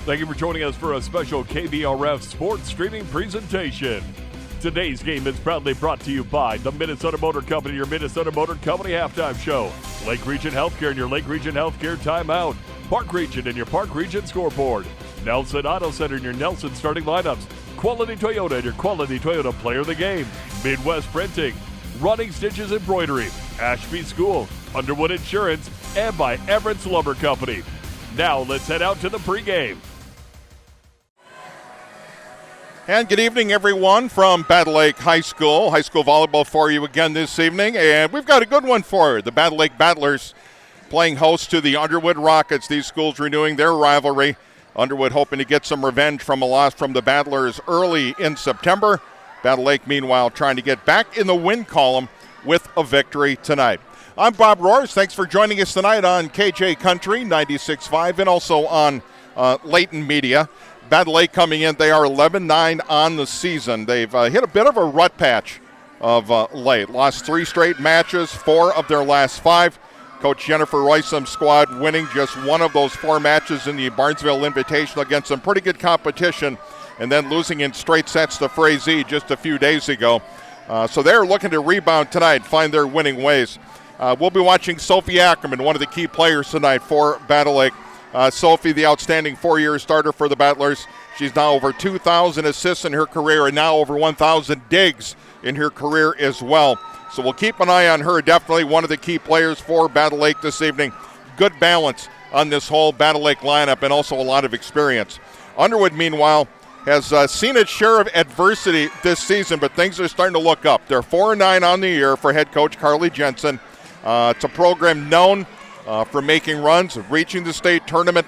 Thank you for joining us for a special KBRF sports streaming presentation. Today's game is proudly brought to you by the Minnesota Motor Company, your Minnesota Motor Company halftime show, Lake Region Healthcare and your Lake Region Healthcare timeout, Park Region and your Park Region scoreboard, Nelson Auto Center and your Nelson starting lineups, Quality Toyota and your Quality Toyota player of the game, Midwest Printing, Running Stitches Embroidery, Ashby School, Underwood Insurance, and by Everett's Lumber Company. Now let's head out to the pregame. And good evening, everyone, from Battle Lake High School. High school volleyball for you again this evening, and we've got a good one for you. The Battle Lake Battlers playing host to the Underwood Rockets. These schools renewing their rivalry. Underwood hoping to get some revenge from a loss from the Battlers early in September. Battle Lake, meanwhile, trying to get back in the win column with a victory tonight. I'm Bob Roars. Thanks for joining us tonight on KJ Country 96.5 and also on Layton Media. Battle Lake coming in, they are 11-9 on the season. They've hit a bit of a rut patch of late. Lost 3 straight matches, 4 of their last 5. Coach Jennifer Roysom's squad winning just 1 of those 4 matches in the Barnesville Invitational against some pretty good competition, and then losing in straight sets to Frazee just a few days ago. So they're looking to rebound tonight, find their winning ways. We'll be watching Sophie Ackerman, one of the key players tonight for Battle Lake. Sophie, the outstanding 4-year starter for the Battlers. She's now over 2,000 assists in her career and now over 1,000 digs in her career as well. So we'll keep an eye on her. Definitely one of the key players for Battle Lake this evening. Good balance on this whole Battle Lake lineup and also a lot of experience. Underwood, meanwhile, has seen its share of adversity this season, but things are starting to look up. They're 4-9 on the year for head coach Carly Jensen. It's a program known for making runs, reaching the state tournament.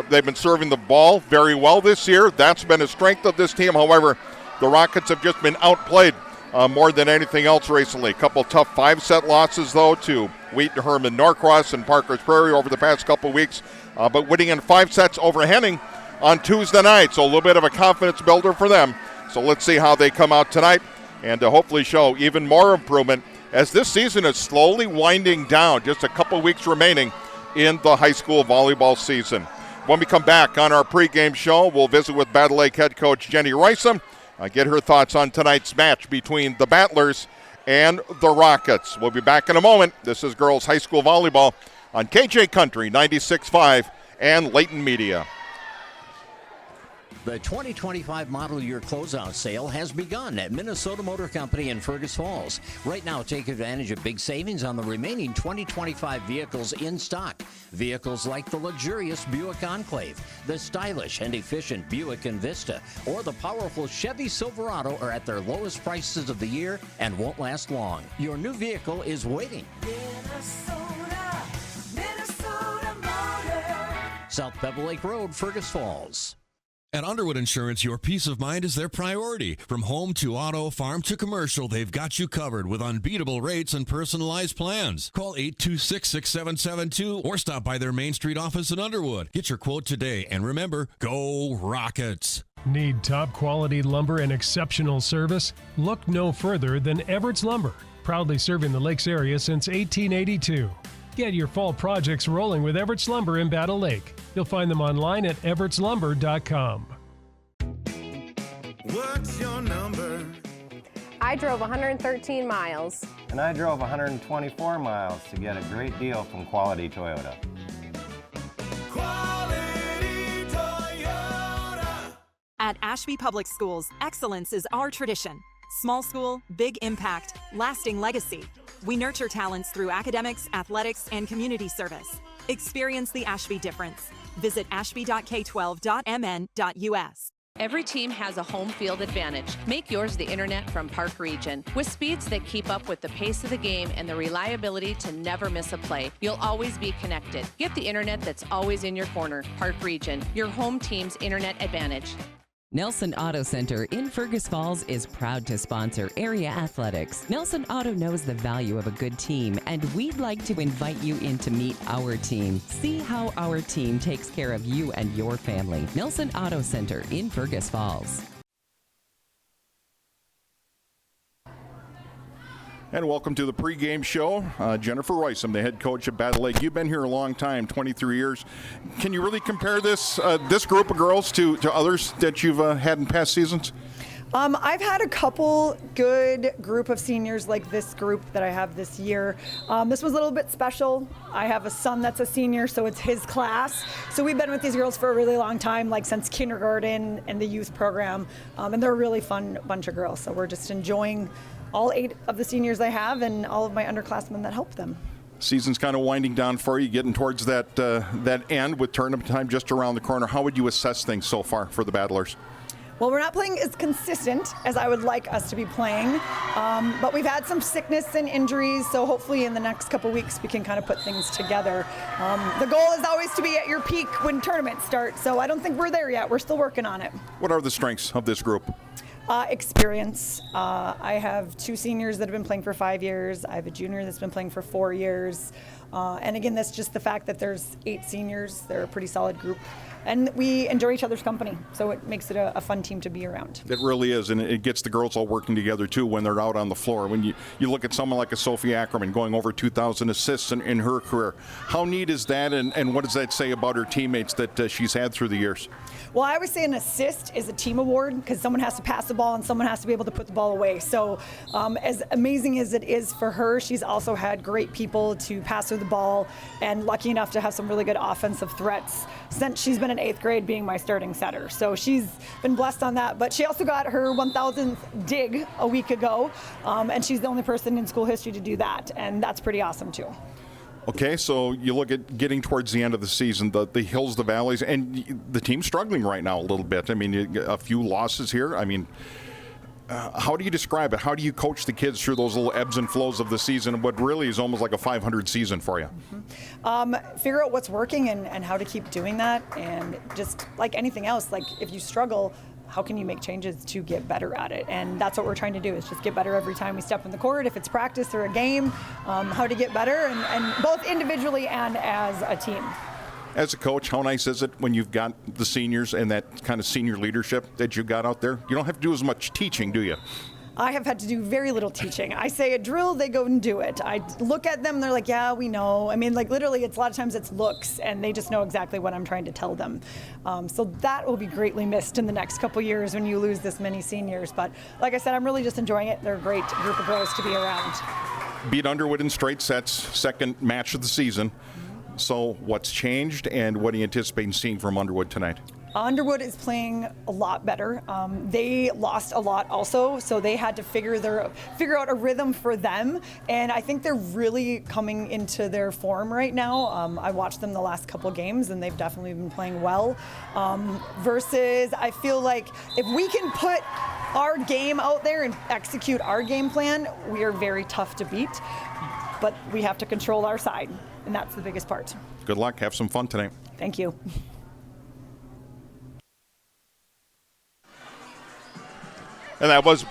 They've been serving the ball very well this year. That's been a strength of this team. However, the Rockets have just been outplayed more than anything else recently. A couple tough 5-set losses, though, to Wheaton, Herman, Norcross, and Parker's Prairie over the past couple weeks. But winning in 5 sets over Henning on Tuesday night. So a little bit of a confidence builder for them. So let's see how they come out tonight and hopefully show even more improvement as this season is slowly winding down, just a couple weeks remaining in the high school volleyball season. When we come back on our pregame show, we'll visit with Battle Lake head coach Jenny Roysom, get her thoughts on tonight's match between the Battlers and the Rockets. We'll be back in a moment. This is girls high school volleyball on KJ Country 96.5 and Layton Media. The 2025 model year closeout sale has begun at Minnesota Motor Company in Fergus Falls. Right now, take advantage of big savings on the remaining 2025 vehicles in stock. Vehicles like the luxurious Buick Enclave, the stylish and efficient Buick Envista, or the powerful Chevy Silverado are at their lowest prices of the year and won't last long. Your new vehicle is waiting. Minnesota Motor. South Bevel Lake Road, Fergus Falls. At Underwood Insurance, your peace of mind is their priority. From home to auto, farm to commercial, they've got you covered with unbeatable rates and personalized plans. Call 826-6772 or stop by their Main Street office in Underwood. Get your quote today, and remember, go Rockets! Need top quality lumber and exceptional service? Look no further than Everett's Lumber, proudly serving the Lakes area since 1882. Get your fall projects rolling with Everett's Lumber in Battle Lake. You'll find them online at everettsLumber.com. What's your number? I drove 113 miles. And I drove 124 miles to get a great deal from Quality Toyota. Quality Toyota. At Ashby Public Schools, excellence is our tradition. Small school, big impact, lasting legacy. We nurture talents through academics, athletics, and community service. Experience the Ashby difference. Visit ashby.k12.mn.us. Every team has a home field advantage. Make yours the internet from Park Region. With speeds that keep up with the pace of the game and the reliability to never miss a play, you'll always be connected. Get the internet that's always in your corner. Park Region, your home team's internet advantage. Nelson Auto Center in Fergus Falls is proud to sponsor area athletics. Nelson Auto knows the value of a good team, and we'd like to invite you in to meet our team. See how our team takes care of you and your family. Nelson Auto Center in Fergus Falls. And welcome to the pregame show. Jennifer Roysam, the head coach of Battle Lake. You've been here a long time, 23 years. Can you really compare this group of girls to others that you've had in past seasons? I've had a couple good group of seniors like this group that I have this year. This was a little bit special. I have a son that's a senior, so it's his class. So we've been with these girls for a really long time, like since kindergarten and the youth program. And they're a really fun bunch of girls. So we're just enjoying all 8 of the seniors I have and all of my underclassmen that help them. Season's kind of winding down for you, getting towards that end with tournament time just around the corner. How would you assess things so far for the Battlers? Well, we're not playing as consistent as I would like us to be playing, but we've had some sickness and injuries, so hopefully in the next couple weeks we can kind of put things together. The goal is always to be at your peak when tournaments start, so I don't think we're there yet. We're still working on it. What are the strengths of this group? Experience. I have 2 seniors that have been playing for 5 years. I have a junior that's been playing for 4 years. And again, that's just the fact that there's 8 seniors. They're a pretty solid group. And we enjoy each other's company, so it makes it a fun team to be around. It really is, and it gets the girls all working together, too, when they're out on the floor. When you look at someone like a Sophie Ackerman going over 2,000 assists in her career, how neat is that, and what does that say about her teammates that she's had through the years? Well, I always say an assist is a team award because someone has to pass the ball and someone has to be able to put the ball away. So as amazing as it is for her, she's also had great people to pass her the ball and lucky enough to have some really good offensive threats since she's been in 8th grade being my starting setter. So she's been blessed on that. But she also got her 1,000th dig a week ago, and she's the only person in school history to do that. And that's pretty awesome, too. Okay, so you look at getting towards the end of the season, the hills, the valleys, and the team's struggling right now a little bit. I mean, a few losses here. I mean, how do you describe it? How do you coach the kids through those little ebbs and flows of the season, what really is almost like a 500 season for you? Figure out what's working and how to keep doing that. And just like anything else, like if you struggle, how can you make changes to get better at it? And that's what we're trying to do, is just get better every time we step in the court. If it's practice or a game, how to get better, and both individually and as a team. As a coach, how nice is it when you've got the seniors and that kind of senior leadership that you've got out there? You don't have to do as much teaching, do you? I have had to do very little teaching. I say a drill, they go and do it. I look at them, they're like, yeah, we know. I mean, like literally, it's a lot of times it's looks, and they just know exactly what I'm trying to tell them. So that will be greatly missed in the next couple years when you lose this many seniors. But like I said, I'm really just enjoying it. They're a great group of girls to be around. Beat Underwood in straight sets, second match of the season. So what's changed, and what do you anticipate seeing from Underwood tonight? Underwood is playing a lot better. They lost a lot also, so they had to figure out a rhythm for them, and I think they're really coming into their form right now. I watched them the last couple games, and they've definitely been playing well. Versus, I feel like if we can put our game out there and execute our game plan, we are very tough to beat, but we have to control our side, and that's the biggest part. Good luck. Have some fun tonight. Thank you. And that was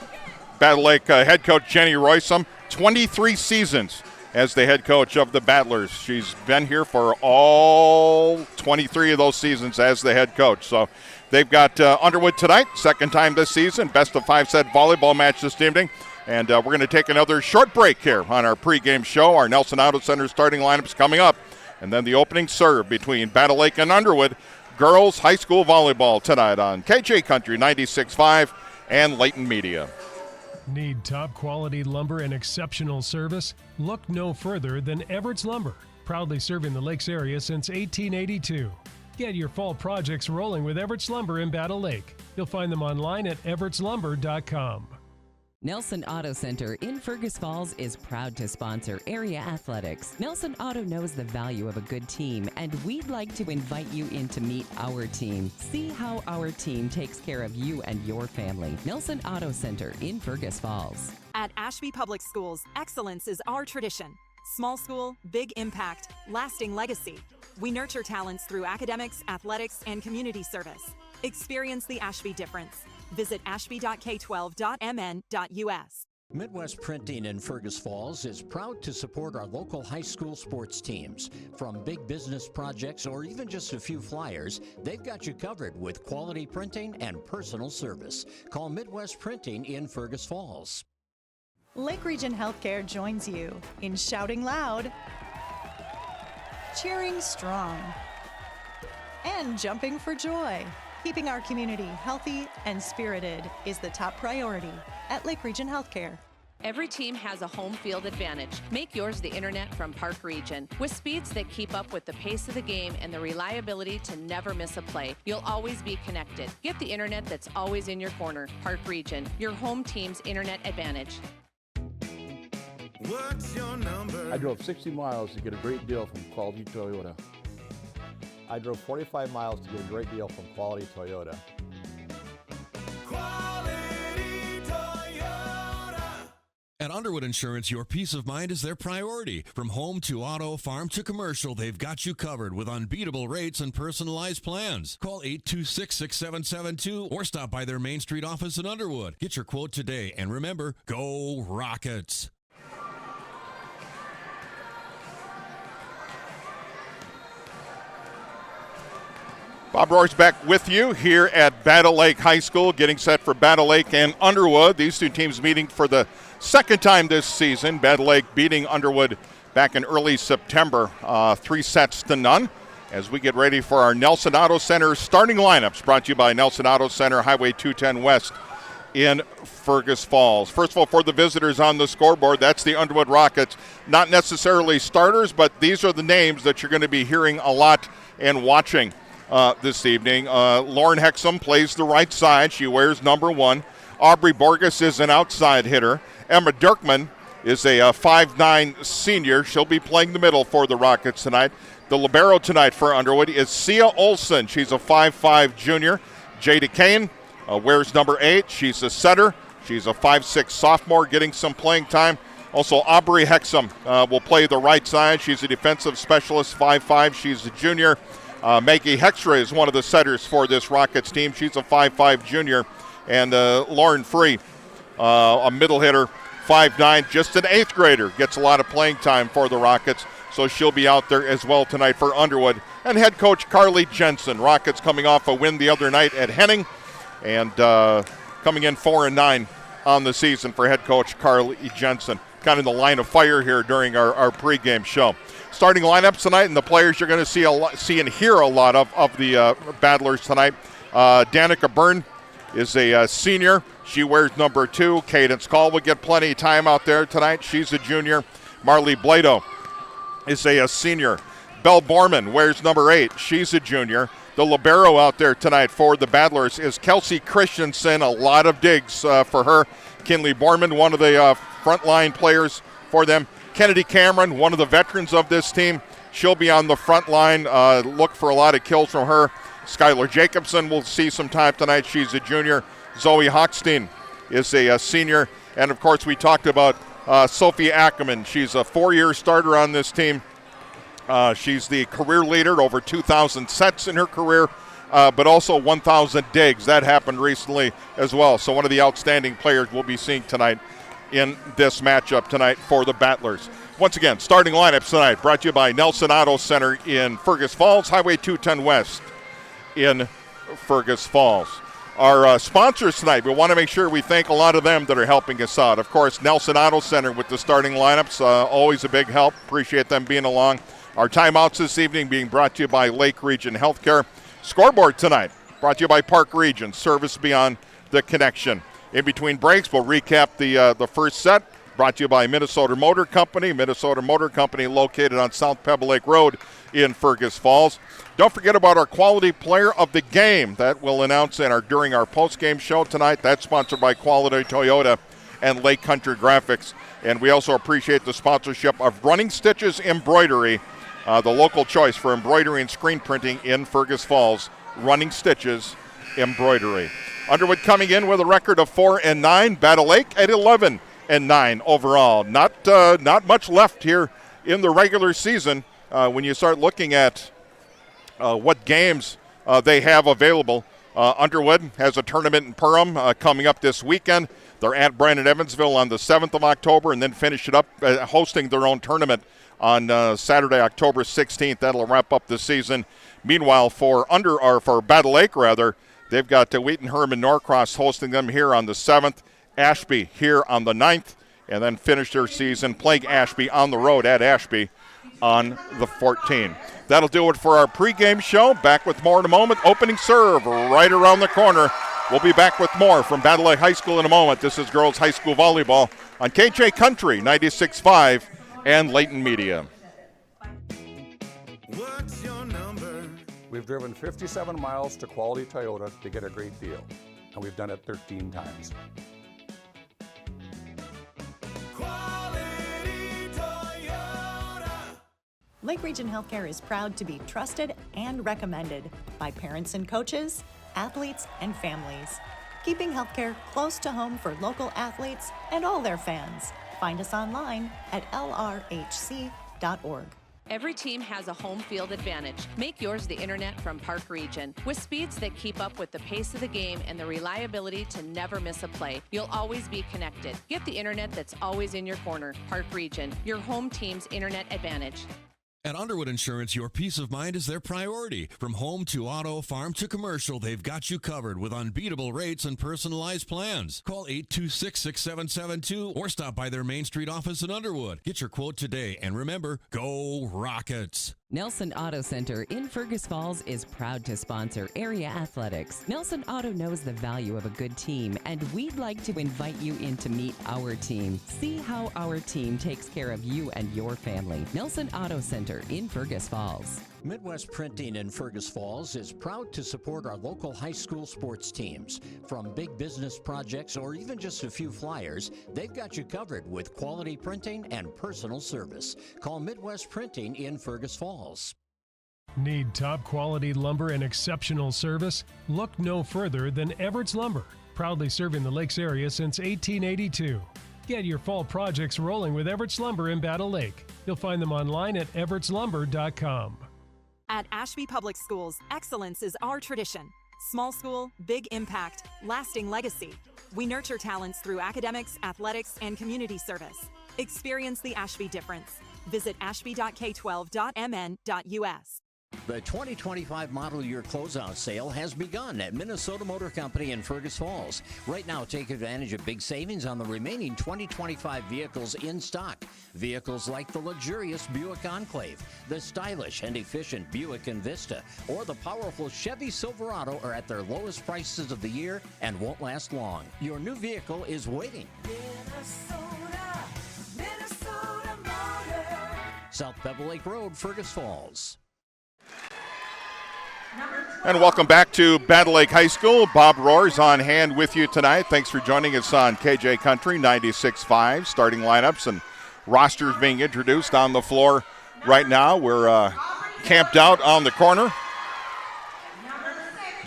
Battle Lake head coach Jenny Roysam, 23 seasons as the head coach of the Battlers. She's been here for all 23 of those seasons as the head coach. So they've got Underwood tonight, second time this season, best of 5-set volleyball match this evening. And we're going to take another short break here on our pregame show. Our Nelson Auto Center starting lineup is coming up. And then the opening serve between Battle Lake and Underwood. Girls high school volleyball tonight on KJ Country 96.5. and Layton Media. Need top quality lumber and exceptional service? Look no further than Everett's Lumber, proudly serving the Lakes area since 1882. Get your fall projects rolling with Everett's Lumber in Battle Lake. You'll find them online at everettslumber.com. Nelson Auto Center in Fergus Falls is proud to sponsor area athletics. Nelson Auto knows the value of a good team, and we'd like to invite you in to meet our team. See how our team takes care of you and your family. Nelson Auto Center in Fergus Falls. At Ashby Public Schools, excellence is our tradition. Small school, big impact, lasting legacy. We nurture talents through academics, athletics, and community service. Experience the Ashby difference. Visit ashby.k12.mn.us. Midwest Printing in Fergus Falls is proud to support our local high school sports teams. From big business projects or even just a few flyers, they've got you covered with quality printing and personal service. Call Midwest Printing in Fergus Falls. Lake Region Healthcare joins you in shouting loud, cheering strong, and jumping for joy. Keeping our community healthy and spirited is the top priority at Lake Region Healthcare. Every team has a home field advantage. Make yours the internet from Park Region. With speeds that keep up with the pace of the game and the reliability to never miss a play, you'll always be connected. Get the internet that's always in your corner. Park Region, your home team's internet advantage. What's your number? I drove 60 miles to get a great deal from Quality Toyota. I drove 45 miles to get a great deal from Quality Toyota. Quality Toyota. At Underwood Insurance, your peace of mind is their priority. From home to auto, farm to commercial, they've got you covered with unbeatable rates and personalized plans. Call 826-6772 or stop by their Main Street office in Underwood. Get your quote today, and remember, go Rockets! Bob Roy's back with you here at Battle Lake High School, getting set for Battle Lake and Underwood. These two teams meeting for the second time this season. Battle Lake beating Underwood back in early September, 3-0, as we get ready for our Nelson Auto Center starting lineups, brought to you by Nelson Auto Center, Highway 210 West in Fergus Falls. First of all, for the visitors on the scoreboard, that's the Underwood Rockets. Not necessarily starters, but these are the names that you're going to be hearing a lot and watching this evening. Lauren Hexum plays the right side. She wears number 1. Aubrey Borges is an outside hitter. Emma Dirkman is a 5'9 senior. She'll be playing the middle for the Rockets tonight. The libero tonight for Underwood is Sia Olson. She's a 5'5 junior. Jada Kane wears number 8. She's a setter. She's a 5'6 sophomore getting some playing time. Also, Aubrey Hexum will play the right side. She's a defensive specialist, 5'5. She's a junior. Maggie Hexra is one of the setters for this Rockets team. She's a 5'5 junior. And Lauren Free, a middle hitter, 5'9, just an 8th grader, gets a lot of playing time for the Rockets. So she'll be out there as well tonight for Underwood. And head coach Carly Jensen. Rockets coming off a win the other night at Henning, and coming in 4-9 on the season for head coach Carly Jensen. Kind of in the line of fire here during our pregame show. Starting lineups tonight, and the players you're going to see and hear a lot of the battlers tonight. Danica Byrne is a senior. She wears number 2. Cadence Call will get plenty of time out there tonight. She's a junior. Marley Blado is a senior. Belle Borman wears number 8. She's a junior. The libero out there tonight for the battlers is Kelsey Christensen. A lot of digs for her. Kinley Borman, one of the frontline players for them. Kennedy Cameron, one of the veterans of this team. She'll be on the front line. Look for a lot of kills from her. Skylar Jacobson will see some time tonight. She's a junior. Zoe Hochstein is a senior. And, of course, we talked about Sophie Ackerman. She's a 4-year starter on this team. She's the career leader, over 2,000 sets in her career, but also 1,000 digs. That happened recently as well. So one of the outstanding players we'll be seeing tonight in this matchup tonight for the Battlers. Once again, starting lineups tonight brought to you by Nelson Auto Center in Fergus Falls, Highway 210 West in Fergus Falls. Our sponsors tonight, we want to make sure we thank a lot of them that are helping us out. Of course, Nelson Auto Center with the starting lineups, always a big help. Appreciate them being along. Our timeouts this evening being brought to you by Lake Region Healthcare. Scoreboard tonight brought to you by Park Region, service beyond the connection. In between breaks, we'll recap the first set, brought to you by Minnesota Motor Company. Minnesota Motor Company located on South Pebble Lake Road in Fergus Falls. Don't forget about our Quality Player of the Game that we'll announce during our post-game show tonight. That's sponsored by Quality Toyota and Lake Country Graphics. And we also appreciate the sponsorship of Running Stitches Embroidery, the local choice for embroidery and screen printing in Fergus Falls. Running Stitches Embroidery. Underwood coming in with a record of 4-9. Battle Lake at 11-9 overall. Not much left here in the regular season when you start looking at what games they have available. Underwood has a tournament in Perham coming up this weekend. They're at Brandon Evansville on the 7th of October, and then finish it up hosting their own tournament on Saturday, October 16th. That'll wrap up the season. Meanwhile, for Battle Lake, they've got Wheaton Herman Norcross hosting them here on the 7th, Ashby here on the 9th, and then finish their season playing Ashby on the road at Ashby on the 14th. That'll do it for our pregame show. Back with more in a moment. Opening serve right around the corner. We'll be back with more from Battle Lake High School in a moment. This is girls high school volleyball on KJ Country 96.5 and Layton Media. What's your number? We've driven 57 miles to Quality Toyota to get a great deal, and we've done it 13 times. Quality Toyota. Lake Region Healthcare is proud to be trusted and recommended by parents and coaches, athletes, and families. Keeping healthcare close to home for local athletes and all their fans. Find us online at lrhc.org. Every team has a home field advantage. Make yours the internet from Park Region. With speeds that keep up with the pace of the game and the reliability to never miss a play, you'll always be connected. Get the internet that's always in your corner. Park Region, your home team's internet advantage. At Underwood Insurance, your peace of mind is their priority. From home to auto, farm to commercial, they've got you covered with unbeatable rates and personalized plans. Call 826-6772 or stop by their Main Street office in Underwood. Get your quote today, and remember, go Rockets! Nelson Auto Center in Fergus Falls is proud to sponsor area athletics. Nelson Auto knows the value of a good team, and we'd like to invite you in to meet our team. See how our team takes care of you and your family. Nelson Auto Center in Fergus Falls. Midwest Printing in Fergus Falls is proud to support our local high school sports teams. From big business projects or even just a few flyers, they've got you covered with quality printing and personal service. Call Midwest Printing in Fergus Falls. Need top quality lumber and exceptional service? Look no further than Everett's Lumber, proudly serving the Lakes area since 1882. Get your fall projects rolling with Everett's Lumber in Battle Lake. You'll find them online at everettslumber.com. At Ashby Public Schools, excellence is our tradition. Small school, big impact, lasting legacy. We nurture talents through academics, athletics, and community service. Experience the Ashby difference. Visit ashby.k12.mn.us. The 2025 model year closeout sale has begun at Minnesota Motor Company in Fergus Falls. Right now, take advantage of big savings on the remaining 2025 vehicles in stock. Vehicles like the luxurious Buick Enclave, the stylish and efficient Buick Envista, or the powerful Chevy Silverado are at their lowest prices of the year and won't last long. Your new vehicle is waiting. Minnesota Motor. South Pebble Lake Road, Fergus Falls. And welcome back to Battle Lake High School. Bob Rohr's on hand with you tonight. Thanks for joining us on KJ Country 96.5. Starting lineups and rosters being introduced on the floor right now. We're camped out on the corner.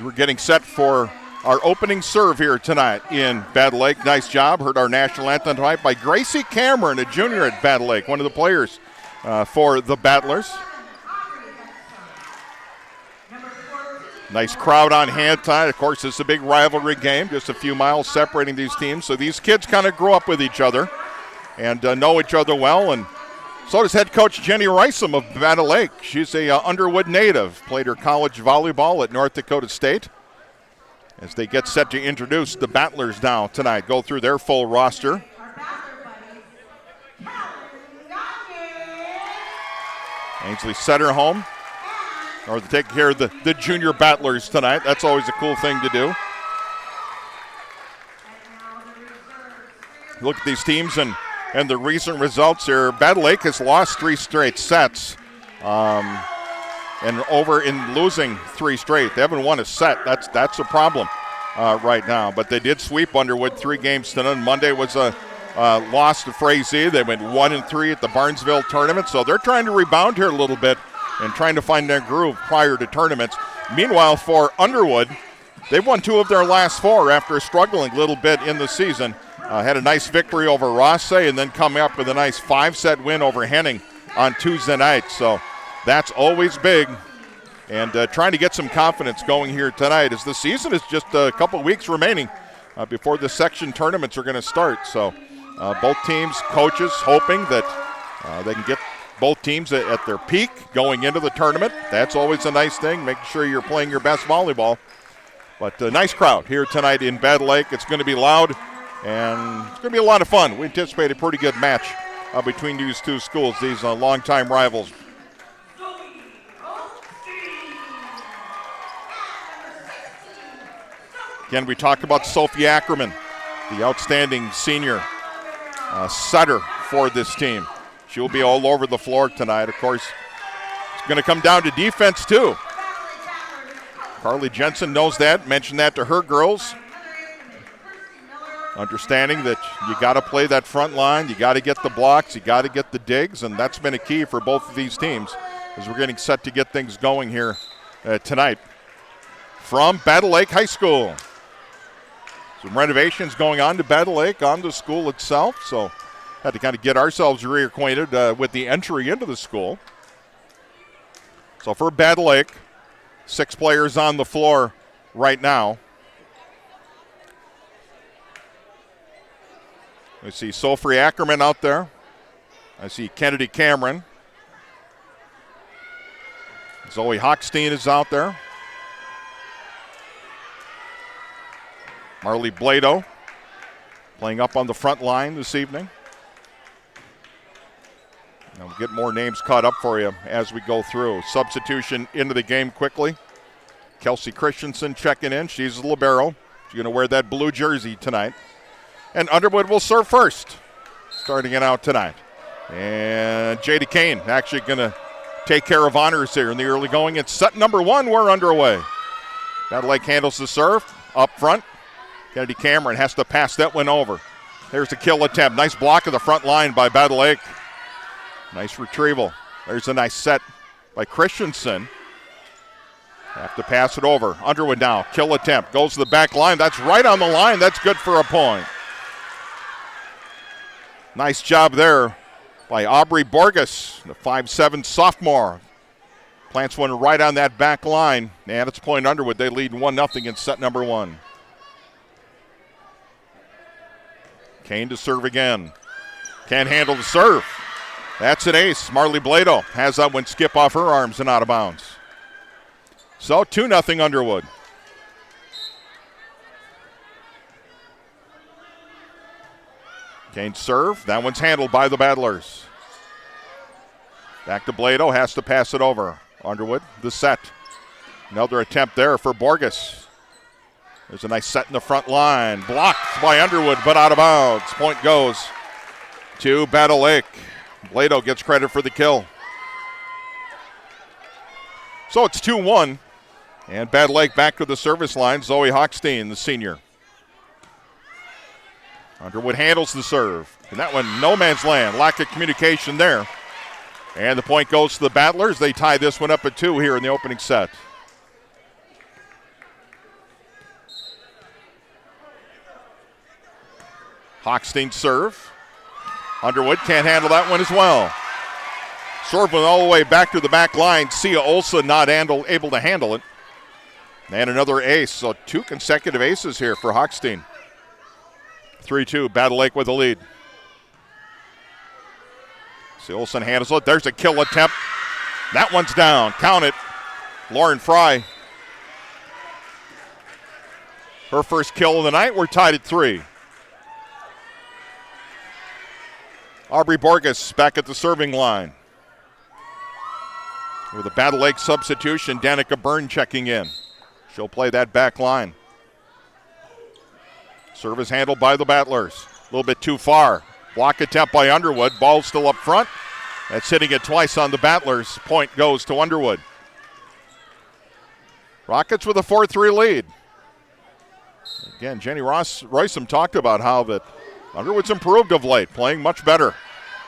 We're getting set for our opening serve here tonight in Battle Lake. Nice job. Heard our national anthem tonight by Gracie Cameron, a junior at Battle Lake, one of the players for the Battlers. Nice crowd on hand tonight. Of course, it's a big rivalry game, just a few miles separating these teams. So these kids kind of grew up with each other and know each other well. And so does head coach Jenny Rysam of Battle Lake. She's a Underwood native, played her college volleyball at North Dakota State. As they get set to introduce the Battlers now tonight, go through their full roster. Ainsley Setterholm, or to take care of the junior Battlers tonight. That's always a cool thing to do. Look at these teams and the recent results here. Battle Lake has lost 3 straight sets and over in losing 3 straight. They haven't won a set. That's a problem right now. But they did sweep Underwood 3 games to none. Monday was a loss to Frazee. They went 1-3 at the Barnesville tournament. So they're trying to rebound here a little bit and trying to find their groove prior to tournaments. Meanwhile, for Underwood, they've won 2 of their last 4 after struggling a little bit in the season. Had a nice victory over Rothsay and then coming up with a nice 5-set win over Henning on Tuesday night. So that's always big. And trying to get some confidence going here tonight as the season is just a couple weeks remaining before the section tournaments are going to start. So both teams, coaches hoping that they can get both teams at their peak going into the tournament. That's always a nice thing, making sure you're playing your best volleyball. But a nice crowd here tonight in Battle Lake. It's going to be loud And it's going to be a lot of fun. We anticipate a pretty good match between these two schools, these longtime rivals. Again, we talked about Sophie Ackerman, the outstanding senior setter for this team. She'll be all over the floor tonight. Of course, it's going to come down to defense, too. Carly Jensen knows that, mentioned that to her girls. Understanding that you got to play that front line, you got to get the blocks, you got to get the digs, and that's been a key for both of these teams as we're getting set to get things going here tonight. From Battle Lake High School. Some renovations going on to Battle Lake, on the school itself, so had to kind of get ourselves reacquainted with the entry into the school. So for Battle Lake, 6 players on the floor right now. We see Sophie Ackerman out there. I see Kennedy Cameron. Zoe Hochstein is out there. Marley Blado playing up on the front line this evening. And we'll get more names caught up for you as we go through. Substitution into the game quickly. Kelsey Christensen checking in. She's a libero. She's going to wear that blue jersey tonight. And Underwood will serve first, starting it out tonight. And Jada Kane actually going to take care of honors here in the early going. It's set number 1. We're underway. Battle Lake handles the serve up front. Kennedy Cameron has to pass that one over. There's the kill attempt. Nice block of the front line by Battle Lake. Nice retrieval. There's a nice set by Christensen. Have to pass it over. Underwood now. Kill attempt. Goes to the back line. That's right on the line. That's good for a point. Nice job there by Aubrey Borges, the 5'7" sophomore. Plants one right on that back line. And it's point Underwood. They lead 1-0 in set number 1. Kane to serve again. Can't handle the serve. That's an ace. Marley Blado has that one skip off her arms and out of bounds. So 2-0 Underwood. Kane serve. That one's handled by the Battlers. Back to Blado. Has to pass it over. Underwood, the set. Another attempt there for Borges. There's a nice set in the front line. Blocked by Underwood, but out of bounds. Point goes to Battle Lake. Blado gets credit for the kill. So it's 2-1. And Battle Lake back to the service line. Zoe Hochstein, the senior. Underwood handles the serve. And that one, no man's land. Lack of communication there. And the point goes to the Battlers. They tie this one up at 2 here in the opening set. Hochstein serve. Underwood can't handle that one as well. Serve one all the way back to the back line. Sia Olsen not able to handle it. And another ace. So 2 consecutive aces here for Hochstein. 3-2, Battle Lake with the lead. Sia Olsen handles it. There's a kill attempt. That one's down. Count it. Lauren Fry. Her first kill of the night. We're tied at 3. Aubrey Borges back at the serving line. With a Battle Lake substitution, Danica Byrne checking in. She'll play that back line. Service handled by the Battlers. A little bit too far. Block attempt by Underwood. Ball still up front. That's hitting it twice on the Battlers. Point goes to Underwood. Rockets with a 4-3 lead. Again, Jenny Roysam talked about how that Underwood's improved of late, playing much better.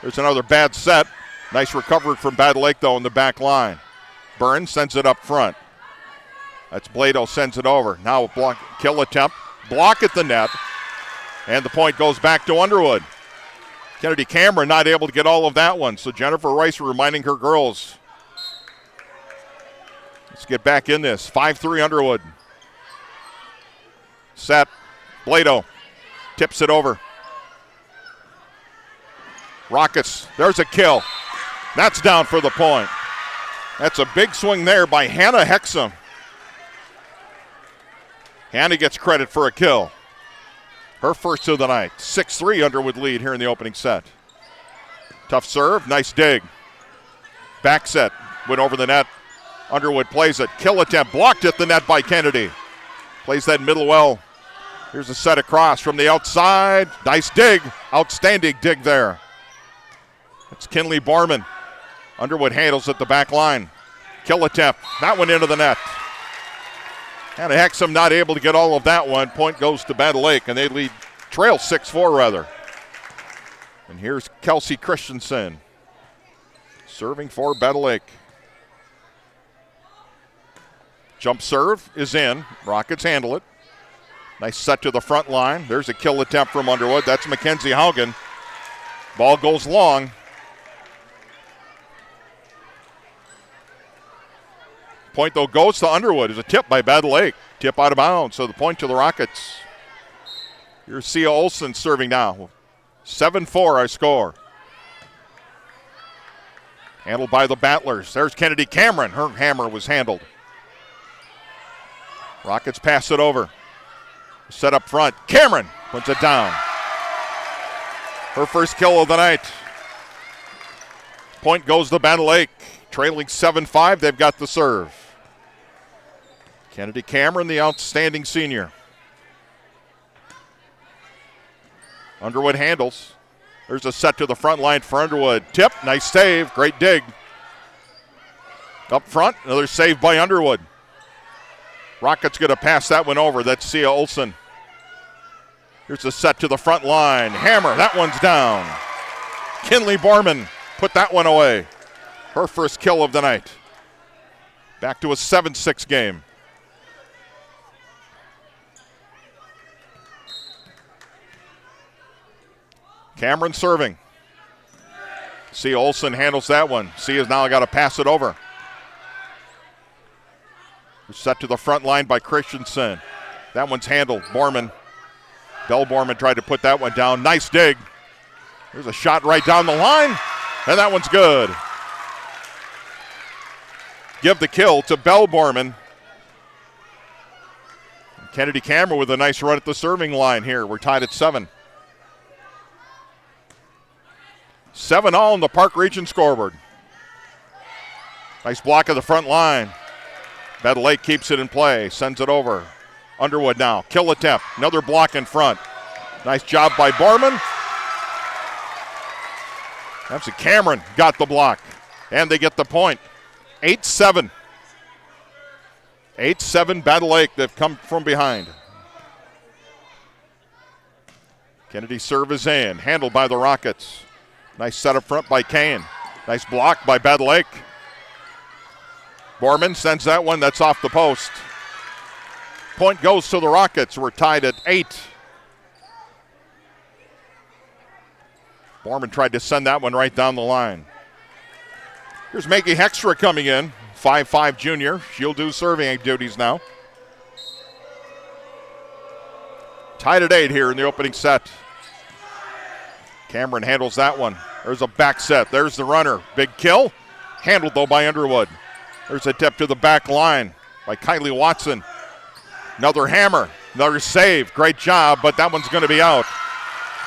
There's another bad set. Nice recovery from Battle Lake, though, in the back line. Byrne sends it up front. That's Blado sends it over. Now a kill attempt. Block at the net. And the point goes back to Underwood. Kennedy Cameron not able to get all of that one. So Jennifer Rice reminding her girls. Let's get back in this. 5-3 Underwood. Set. Blado tips it over. Rockets, there's a kill. That's down for the point. That's a big swing there by Hannah Hexum. Hannah gets credit for a kill. Her first of the night. 6-3 Underwood lead here in the opening set. Tough serve, nice dig. Back set, went over the net. Underwood plays it. Kill attempt, blocked at the net by Kennedy. Plays that middle well. Here's a set across from the outside. Nice dig, outstanding dig there. It's Kinley Barman. Underwood handles at the back line. Kill attempt, that one into the net. And Hexham not able to get all of that one. Point goes to Battle Lake, and they trail 6-4 rather. And here's Kelsey Christensen serving for Battle Lake. Jump serve is in. Rockets handle it. Nice set to the front line. There's a kill attempt from Underwood. That's Mackenzie Haugen. Ball goes long. Point, though, goes to Underwood. It's a tip by Battle Lake. Tip out of bounds, so the point to the Rockets. Here's Sia Olsen serving now. 7-4 our score. Handled by the Battlers. There's Kennedy Cameron. Her hammer was handled. Rockets pass it over. Set up front. Cameron puts it down. Her first kill of the night. Point goes to Battle Lake. Trailing 7-5, they've got the serve. Kennedy Cameron, the outstanding senior. Underwood handles. There's a set to the front line for Underwood. Tip, nice save, great dig. Up front, another save by Underwood. Rockets going to pass that one over. That's Sia Olsen. Here's a set to the front line. Hammer, that one's down. Kinley Barman put that one away. Her first kill of the night. Back to a 7-6 game. Cameron serving. Sia Olsen handles that one. Sia's now got to pass it over. Set to the front line by Christensen. That one's handled. Borman. Bell Borman tried to put that one down. Nice dig. There's a shot right down the line, and that one's good. Give the kill to Bell Borman. Kennedy Cameron with a nice run at the serving line here. We're tied at 7. 7-all on the Park Region scoreboard. Nice block of the front line. Battle Lake keeps it in play, sends it over. Underwood now, kill attempt, another block in front. Nice job by Barman. That's a Cameron, got the block. And they get the point. 8-7. 8-7 Battle Lake, they've come from behind. Kennedy serve is in, handled by the Rockets. Nice set up front by Kane. Nice block by Battle Lake. Borman sends that one, that's off the post. Point goes to the Rockets, we're tied at 8. Borman tried to send that one right down the line. Here's Maggie Hextra coming in, 5'5" junior. She'll do serving duties now. Tied at 8 here in the opening set. Cameron handles that one. There's a back set. There's the runner. Big kill. Handled, though, by Underwood. There's a tip to the back line by Kylie Watson. Another hammer. Another save. Great job, but that one's going to be out.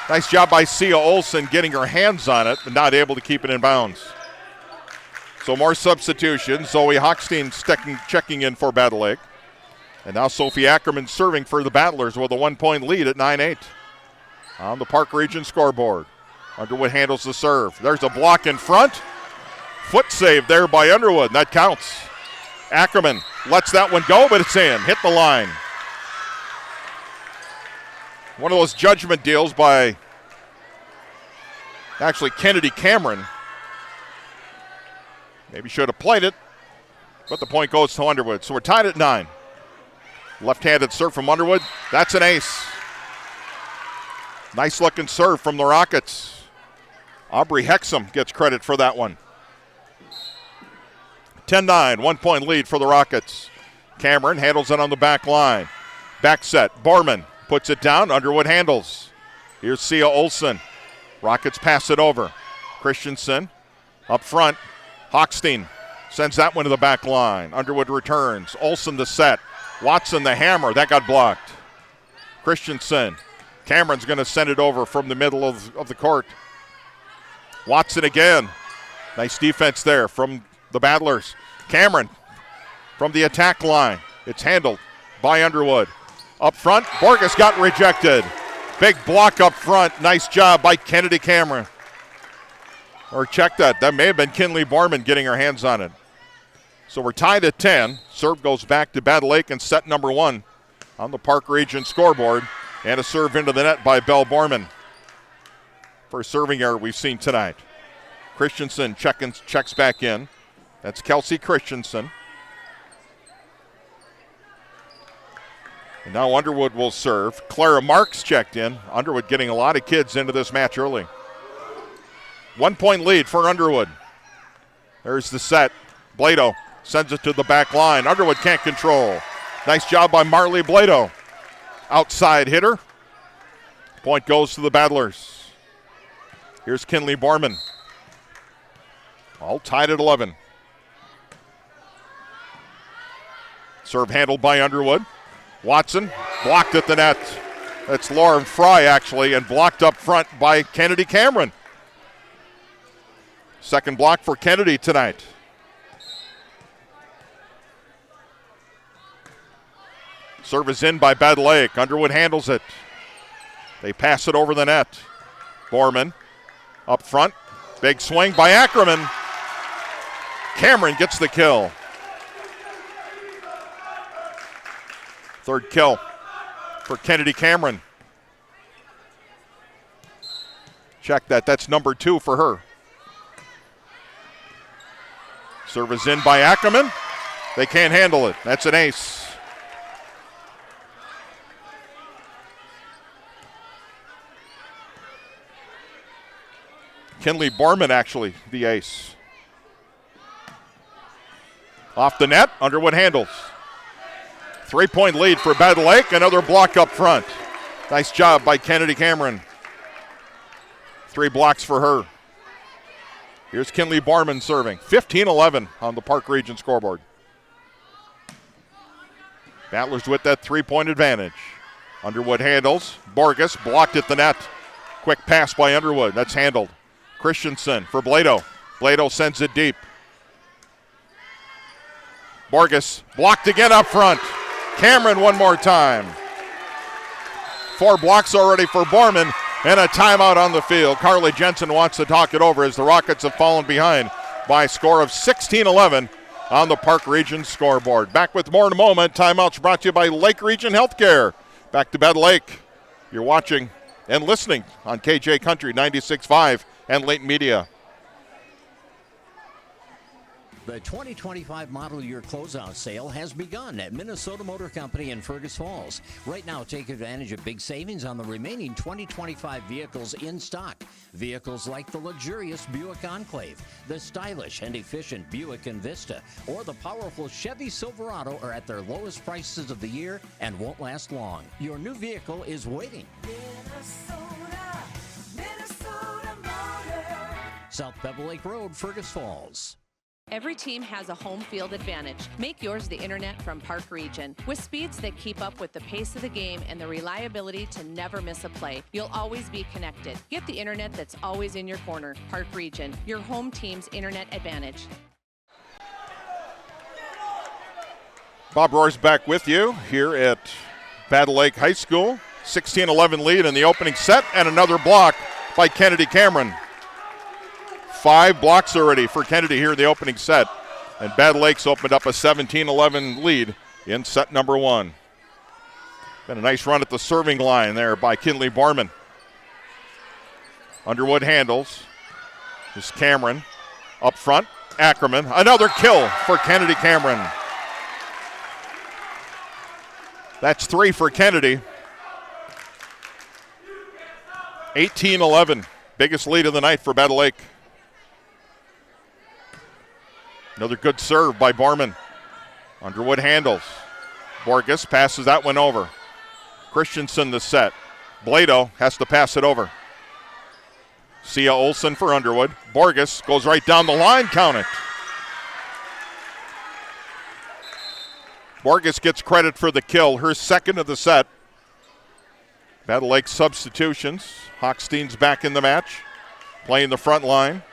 Nice job by Sia Olsen getting her hands on it, but not able to keep it in bounds. So more substitutions. Zoe Hochstein checking in for Battle Lake. And now Sophie Ackerman serving for the Battlers with a 1-point lead at 9-8. On the Park Region scoreboard. Underwood handles the serve. There's a block in front. Foot save there by Underwood. That counts. Ackerman lets that one go, but it's in. Hit the line. One of those judgment deals by actually Kennedy Cameron. Maybe should have played it, but the point goes to Underwood. So we're tied at 9. Left-handed serve from Underwood. That's an ace. Nice looking serve from the Rockets. Aubrey Hexham gets credit for that one. 10-9, 1-point lead for the Rockets. Cameron handles it on the back line. Back set, Borman puts it down, Underwood handles. Here's Sia Olsen. Rockets pass it over. Christensen up front. Hochstein sends that one to the back line. Underwood returns. Olsen the set. Watson the hammer. That got blocked. Christensen Cameron's going to send it over from the middle of the court. Watson again. Nice defense there from the Battlers. Cameron from the attack line. It's handled by Underwood. Up front, Borges got rejected. Big block up front. Nice job by Kennedy Cameron. Or check that. That may have been Kinley Borman getting her hands on it. So we're tied at 10. Serve goes back to Battle Lake in set number 1 on the Park Region scoreboard. And a serve into the net by Belle Borman. First serving error we've seen tonight. Christensen checks back in. That's Kelsey Christensen. And now Underwood will serve. Clara Marks checked in. Underwood getting a lot of kids into this match early. 1 point lead for Underwood. There's the set. Blado sends it to the back line. Underwood can't control. Nice job by Marley Blado. Outside hitter. Point goes to the Battlers. Here's Kinley Borman. All tied at 11. Serve handled by Underwood. Watson blocked at the net. That's Lauren Fry actually, and blocked up front by Kennedy Cameron. Second block for Kennedy tonight. Serve is in by Battle Lake. Underwood handles it. They pass it over the net. Borman up front. Big swing by Ackerman. Cameron gets the kill. Third kill for Kennedy Cameron. Check that. That's number 2 for her. Serve is in by Ackerman. They can't handle it. That's an ace. Kinley Borman actually the ace. Off the net, Underwood handles. 3 point lead for Battle Lake. Another block up front. Nice job by Kennedy Cameron. 3 blocks for her. Here's Kinley Borman serving. 15-11 on the Park Region scoreboard. Battlers with that 3-point advantage. Underwood handles. Borges blocked at the net. Quick pass by Underwood. That's handled. Christensen for Blado. Blado sends it deep. Borges blocked again up front. Cameron one more time. 4 blocks already for Borman, and a timeout on the field. Carly Jensen wants to talk it over as the Rockets have fallen behind by a score of 16-11 on the Park Region scoreboard. Back with more in a moment. Timeouts brought to you by Lake Region Healthcare. Back to Battle Lake. You're watching and listening on KJ Country 96.5 and Layton Media. The 2025 model year closeout sale has begun at Minnesota Motor Company in Fergus Falls. Right now, take advantage of big savings on the remaining 2025 vehicles in stock. Vehicles like the luxurious Buick Enclave, the stylish and efficient Buick Envista, or the powerful Chevy Silverado are at their lowest prices of the year and won't last long. Your new vehicle is waiting. Minnesota Motor. South Bevel Lake Road, Fergus Falls. Every team has a home field advantage. Make yours the internet from Park Region. With speeds that keep up with the pace of the game and the reliability to never miss a play, you'll always be connected. Get the internet that's always in your corner. Park Region, your home team's internet advantage. Bob Rohr's back with you here at Battle Lake High School. 16-11 lead in the opening set, and another block by Kennedy Cameron. 5 blocks already for Kennedy here in the opening set. And Battle Lake's opened up a 17-11 lead in set number 1. Been a nice run at the serving line there by Kinley Borman. Underwood handles. This Cameron up front. Ackerman. Another kill for Kennedy Cameron. That's 3 for Kennedy. 18-11. Biggest lead of the night for Battle Lake. Another good serve by Borman. Underwood handles. Borges passes that one over. Christensen the set. Blado has to pass it over. Sia Olsen for Underwood. Borges goes right down the line, count it. Borges gets credit for the kill, her second of the set. Battle Lake substitutions. Hochstein's back in the match, playing the front line.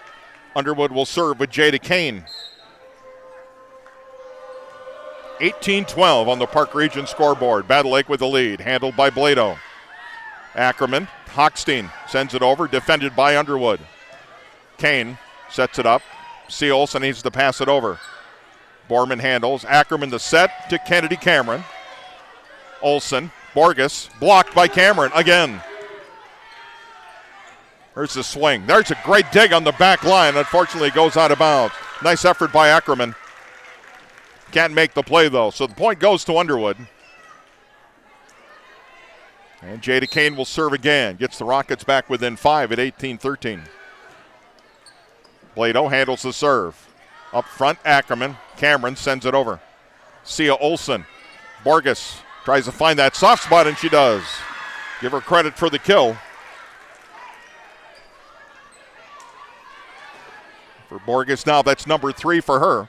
Underwood will serve with Jada Kane. 18-12 on the Park Region scoreboard. Battle Lake with the lead, handled by Blado. Ackerman, Hochstein sends it over, defended by Underwood. Kane sets it up. C. Olsen needs to pass it over. Borman handles. Ackerman the set to Kennedy Cameron. Olsen, Borges, blocked by Cameron again. There's the swing. There's a great dig on the back line. Unfortunately, it goes out of bounds. Nice effort by Ackerman. Can't make the play, though, so the point goes to Underwood. And Jada Kane will serve again. Gets the Rockets back within 5 at 18-13. Blado handles the serve. Up front, Ackerman. Cameron sends it over. Sia Olsen. Borges tries to find that soft spot, and she does. Give her credit for the kill. For Borges now, that's number 3 for her.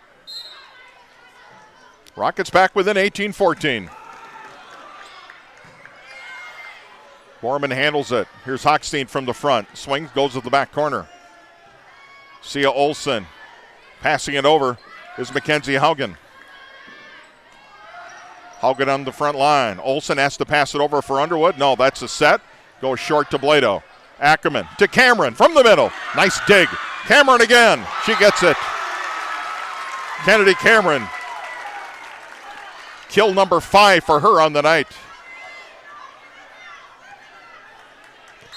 Rockets back within 18-14. Borman handles it. Here's Hochstein from the front. Swings, goes to the back corner. Sia Olsen passing it over is Mackenzie Haugen. Haugen on the front line. Olsen has to pass it over for Underwood. No, that's a set. Goes short to Blado. Ackerman to Cameron from the middle. Nice dig. Cameron again. She gets it. Kennedy Cameron. Kill number 5 for her on the night.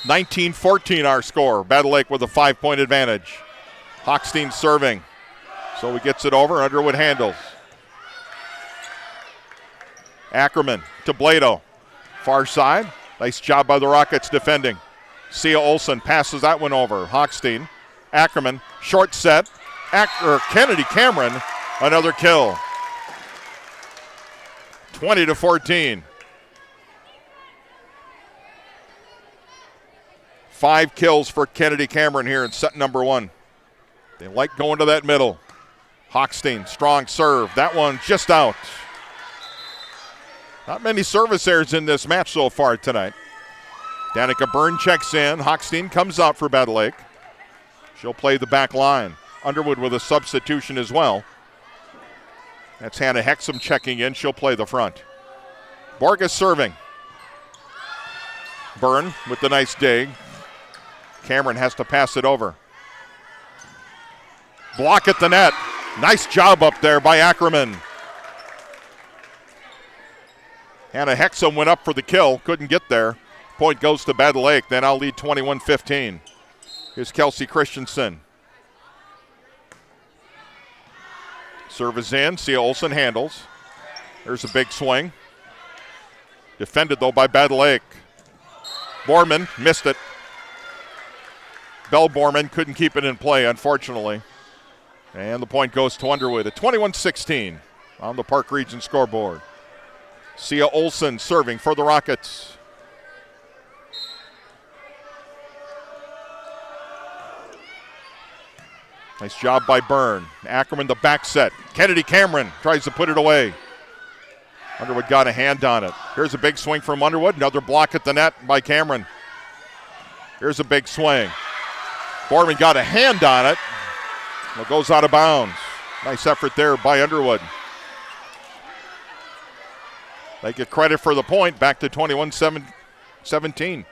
19-14 our score. Battle Lake with a 5-point advantage. Hochstein serving. So he gets it over. Underwood handles. Ackerman to Blado. Far side. Nice job by the Rockets defending. Sia Olsen passes that one over. Hochstein. Ackerman. Short set. Kennedy Cameron. Another kill. 20-14. 5 kills for Kennedy Cameron here in set number 1. They like going to that middle. Hochstein, strong serve. That one just out. Not many service errors in this match so far tonight. Danica Byrne checks in. Hochstein comes out for Battle Lake. She'll play the back line. Underwood with a substitution as well. That's Hannah Hexum checking in. She'll play the front. Borges serving. Byrne with the nice dig. Cameron has to pass it over. Block at the net. Nice job up there by Ackerman. Hannah Hexum went up for the kill. Couldn't get there. Point goes to Battle Lake. Then I'll lead 21-15. Here's Kelsey Christensen. Serve is in. Sia Olsen handles. There's a big swing. Defended, though, by Battle Lake. Borman missed it. Bell Borman couldn't keep it in play, unfortunately. And the point goes to Underwood at 21-16 on the Park Region scoreboard. Sia Olsen serving for the Rockets. Nice job by Byrne. Ackerman the back set. Kennedy Cameron tries to put it away. Underwood got a hand on it. Here's a big swing from Underwood. Another block at the net by Cameron. Here's a big swing. Borman got a hand on it. It goes out of bounds. Nice effort there by Underwood. They get credit for the point. Back to 21-17.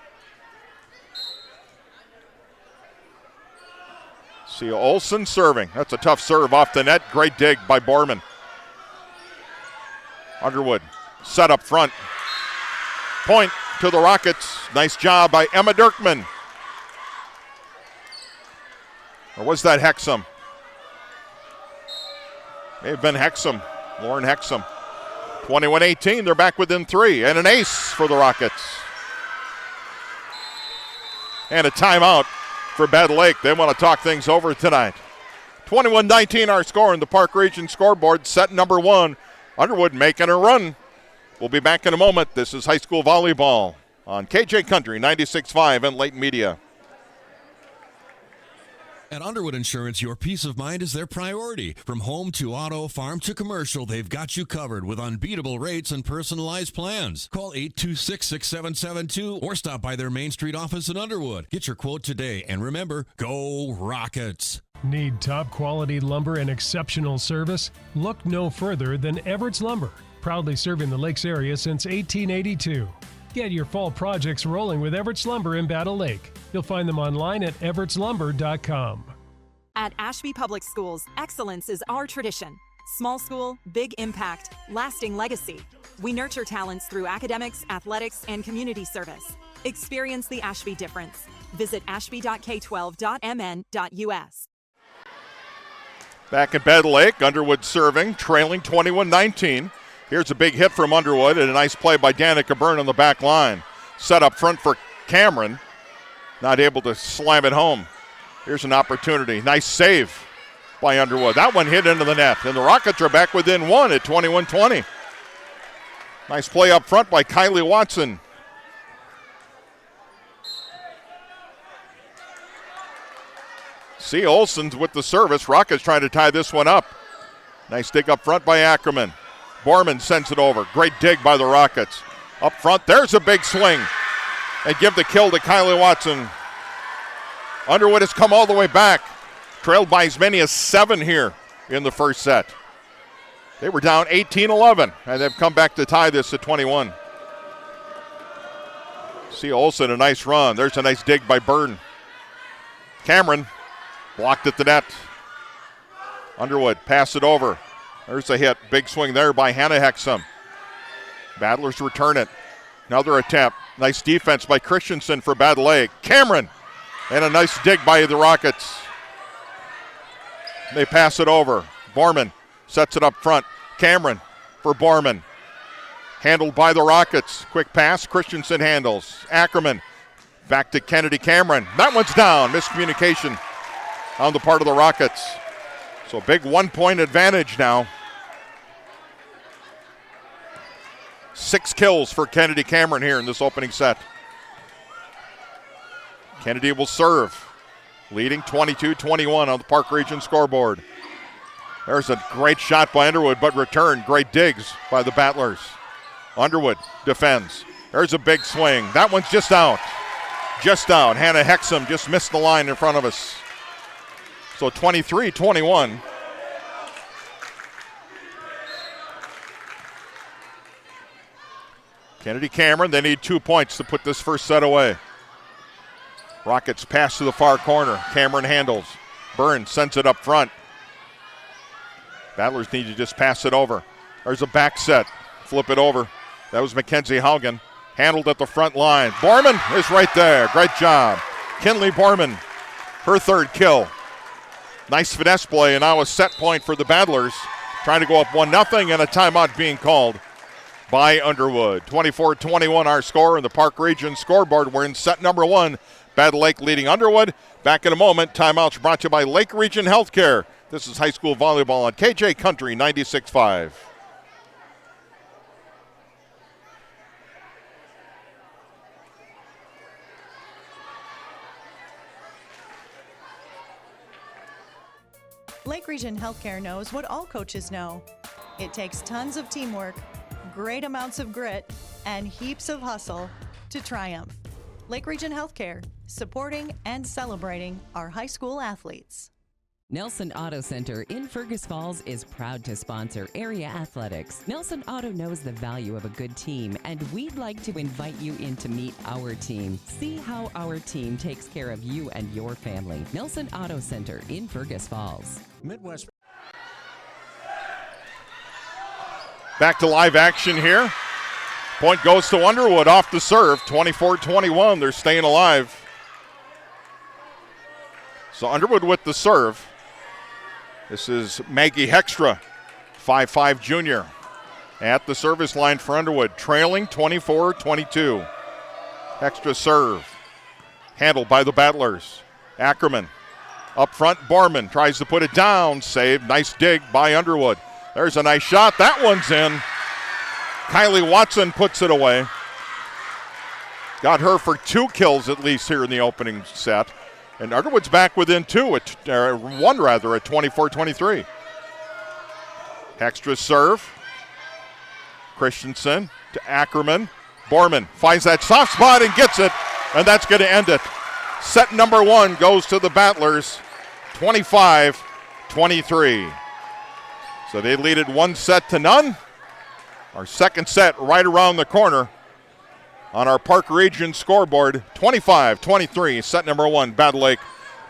Sia Olsen serving. That's a tough serve off the net. Great dig by Borman. Underwood set up front. Point to the Rockets. Nice job by Emma Dirkman. Or was that Hexum? May have been Hexum. Lauren Hexum. 21-18. They're back within 3. And an ace for the Rockets. And a timeout for Battle Lake. They want to talk things over tonight. 21-19 our score in the Park Region scoreboard. Set number 1. Underwood making a run. We'll be back in a moment. This is high school volleyball on KJ Country 96.5 and Late Media. At Underwood Insurance, your peace of mind is their priority. From home to auto, farm to commercial, they've got you covered with unbeatable rates and personalized plans. Call 826-6772 or stop by their Main Street office in Underwood. Get your quote today, and remember, go Rockets! Need top quality lumber and exceptional service? Look no further than Everett's Lumber, proudly serving the Lakes area since 1882. Get your fall projects rolling with Everett's Lumber in Battle Lake. You'll find them online at everettslumber.com. At Ashby Public Schools, excellence is our tradition. Small school, big impact, lasting legacy. We nurture talents through academics, athletics, and community service. Experience the Ashby difference. Visit ashby.k12.mn.us. Back at Battle Lake, Underwood serving, trailing 21-19. Here's a big hit from Underwood and a nice play by Danica Byrne on the back line. Set up front for Cameron. Not able to slam it home. Here's an opportunity. Nice save by Underwood. That one hit into the net. And the Rockets are back within one at 21-20. Nice play up front by Kylie Watson. C. Olsen's with the service. Rockets trying to tie this one up. Nice dig up front by Ackerman. Borman sends it over. Great dig by the Rockets. Up front, there's a big swing. And give the kill to Kylie Watson. Underwood has come all the way back. Trailed by as many as 7 here in the first set. They were down 18-11, and they've come back to tie this at 21. See Olsen, a nice run. There's a nice dig by Byrne. Cameron blocked at the net. Underwood, pass it over. There's a hit. Big swing there by Hannah Hexum. Battlers return it. Another attempt. Nice defense by Christensen for Battle Lake. Cameron. And a nice dig by the Rockets. They pass it over. Borman sets it up front. Cameron for Borman. Handled by the Rockets. Quick pass. Christensen handles. Ackerman back to Kennedy Cameron. That one's down. Miscommunication on the part of the Rockets. So big 1-point advantage now. 6 kills for Kennedy Cameron here in this opening set. Kennedy will serve, leading 22-21 on the Park Region scoreboard. There's a great shot by Underwood, but return. Great digs by the Battlers. Underwood defends. There's a big swing. That one's just out. Just out. Hannah Hexum just missed the line in front of us. So 23-21. Kennedy Cameron, they need 2 points to put this first set away. Rockets pass to the far corner. Cameron handles. Byrne sends it up front. Battlers need to just pass it over. There's a back set. Flip it over. That was Mackenzie Haugen. Handled at the front line. Borman is right there. Great job. Kinley Borman, her 3rd kill. Nice finesse play, and now a set point for the Battlers. Trying to go up 1-0, and a timeout being called by Underwood. 24-21 our score in the Park Region scoreboard. We're in set number 1. Battle Lake leading Underwood. Back in a moment. Timeouts brought to you by Lake Region Healthcare. This is high school volleyball on KJ Country 96.5. Lake Region Healthcare knows what all coaches know. It takes tons of teamwork, great amounts of grit, and heaps of hustle to triumph. Lake Region Healthcare, supporting and celebrating our high school athletes. Nelson Auto Center in Fergus Falls is proud to sponsor area athletics. Nelson Auto knows the value of a good team, and we'd like to invite you in to meet our team. See how our team takes care of you and your family. Nelson Auto Center in Fergus Falls. Midwest. Back to live action here. Point goes to Underwood off the serve. 24-21. They're staying alive. So Underwood with the serve. This is Maggie Hextra, 5'5" junior, at the service line for Underwood, trailing 24-22. Hextra serve. Handled by the Battlers. Ackerman. Up front, Borman tries to put it down. Save. Nice dig by Underwood. There's a nice shot. That one's in. Kylie Watson puts it away. Got her for 2 kills at least here in the opening set. And Underwood's back within one at 24-23. Hextra's serve. Christensen to Ackerman. Borman finds that soft spot and gets it, and that's going to end it. Set number 1 goes to the Battlers, 25-23. So they lead it 1-0. Our second set right around the corner on our Park Region scoreboard, 25-23, set number 1, Battle Lake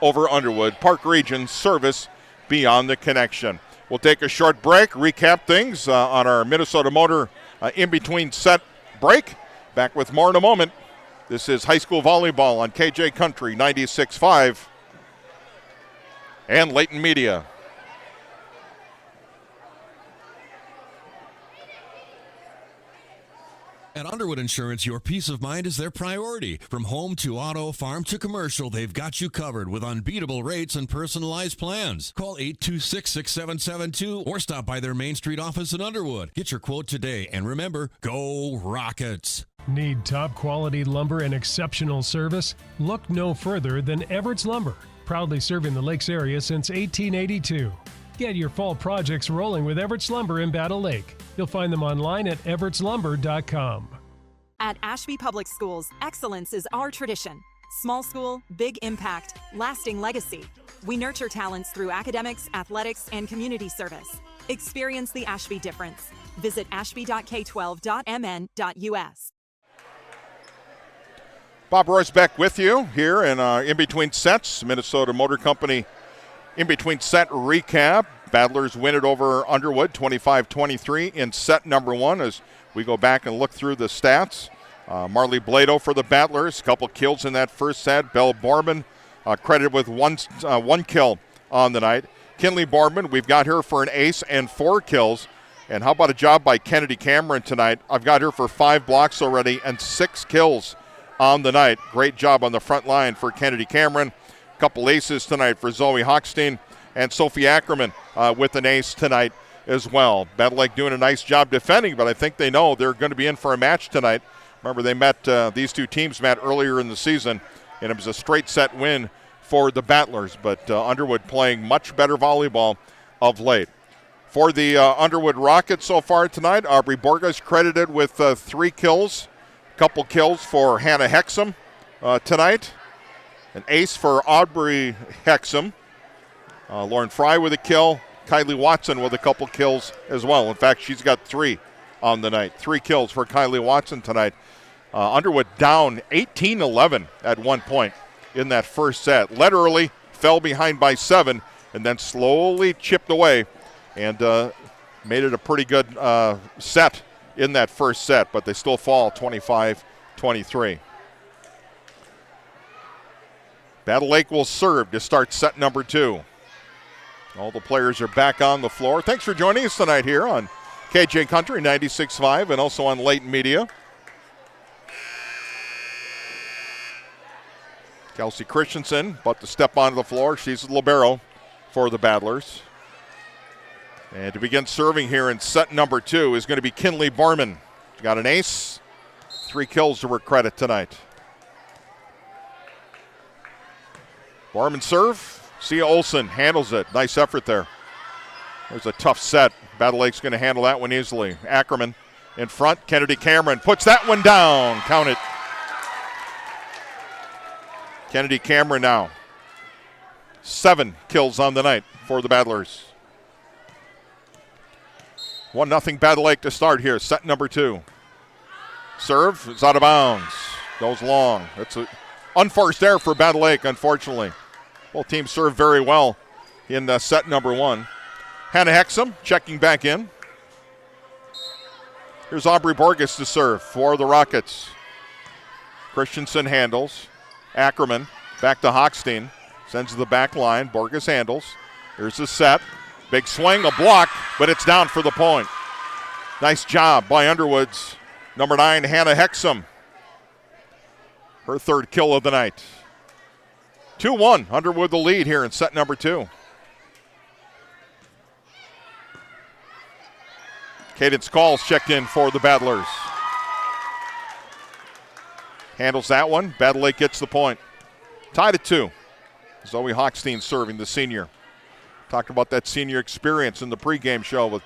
over Underwood. Park Region service beyond the connection. We'll take a short break, recap things on our Minnesota Motor in-between set break. Back with more in a moment. This is high school volleyball on KJ Country 96.5 and Layton Media. At Underwood Insurance, your peace of mind is their priority. From home to auto, farm to commercial, they've got you covered with unbeatable rates and personalized plans. Call 826-6772 or stop by their Main Street office in Underwood. Get your quote today, and remember, go Rockets! Need top quality lumber and exceptional service? Look no further than Everett's Lumber, proudly serving the Lakes area since 1882. Get your fall projects rolling with Everett's Lumber in Battle Lake. You'll find them online at everettslumber.com. At Ashby Public Schools, excellence is our tradition. Small school, big impact, lasting legacy. We nurture talents through academics, athletics, and community service. Experience the Ashby difference. Visit ashby.k12.mn.us. Bob Royce back with you here in between sets. Minnesota Motor Company in between set recap. Battlers win it over Underwood 25-23 in set number 1 as we go back and look through the stats. Marley Blado for the Battlers, a couple kills in that first set. Belle Borman credited with one kill on the night. Kinley Borman, we've got her for an ace and 4 kills. And how about a job by Kennedy Cameron tonight? I've got her for 5 blocks already and 6 kills on the night. Great job on the front line for Kennedy Cameron. A couple aces tonight for Zoe Hochstein, and Sophie Ackerman with an ace tonight as well. Battle Lake doing a nice job defending, but I think they know they're going to be in for a match tonight. Remember, they met, these two teams met earlier in the season, and it was a straight set win for the Battlers, but Underwood playing much better volleyball of late. For the Underwood Rockets so far tonight, Aubrey Borges credited with 3 kills. Couple kills for Hannah Hexum tonight. An ace for Aubrey Hexum. Lauren Fry with a kill. Kylie Watson with a couple kills as well. In fact, she's got 3 on the night. 3 kills for Kylie Watson tonight. Underwood down 18-11 at one point in that first set. Led early, fell behind by 7, and then slowly chipped away and made it a pretty good set in that first set, but they still fall 25-23. Battle Lake will serve to start set number 2. All the players are back on the floor. Thanks for joining us tonight here on KJ Country 96.5 and also on Layton Media. Kelsey Christensen about to step onto the floor. She's the libero for the Battlers. And to begin serving here in set number 2 is going to be Kinley Borman. Got an ace, 3 kills to her credit tonight. Borman serve. Sia Olsen handles it. Nice effort there. There's a tough set. Battle Lake's going to handle that one easily. Ackerman in front. Kennedy Cameron puts that one down. Count it. Kennedy Cameron now. 7 kills on the night for the Battlers. 1-0 Battle Lake to start here. Set number 2. Serve is out of bounds. Goes long. That's an unforced error for Battle Lake, unfortunately. Both teams serve very well in set number 1. Hannah Hexum checking back in. Here's Aubrey Borges to serve for the Rockets. Christensen handles. Ackerman back to Hochstein. Sends to the back line. Borges handles. Here's the set. Big swing, a block, but it's down for the point. Nice job by Underwood's number 9, Hannah Hexum. Her 3rd kill of the night. 2-1, Underwood the lead here in set number 2. Cadence Calls checked in for the Battlers. Handles that one. Battle Lake gets the point. Tied at 2. Zoe Hochstein serving, the senior. Talked about that senior experience in the pregame show with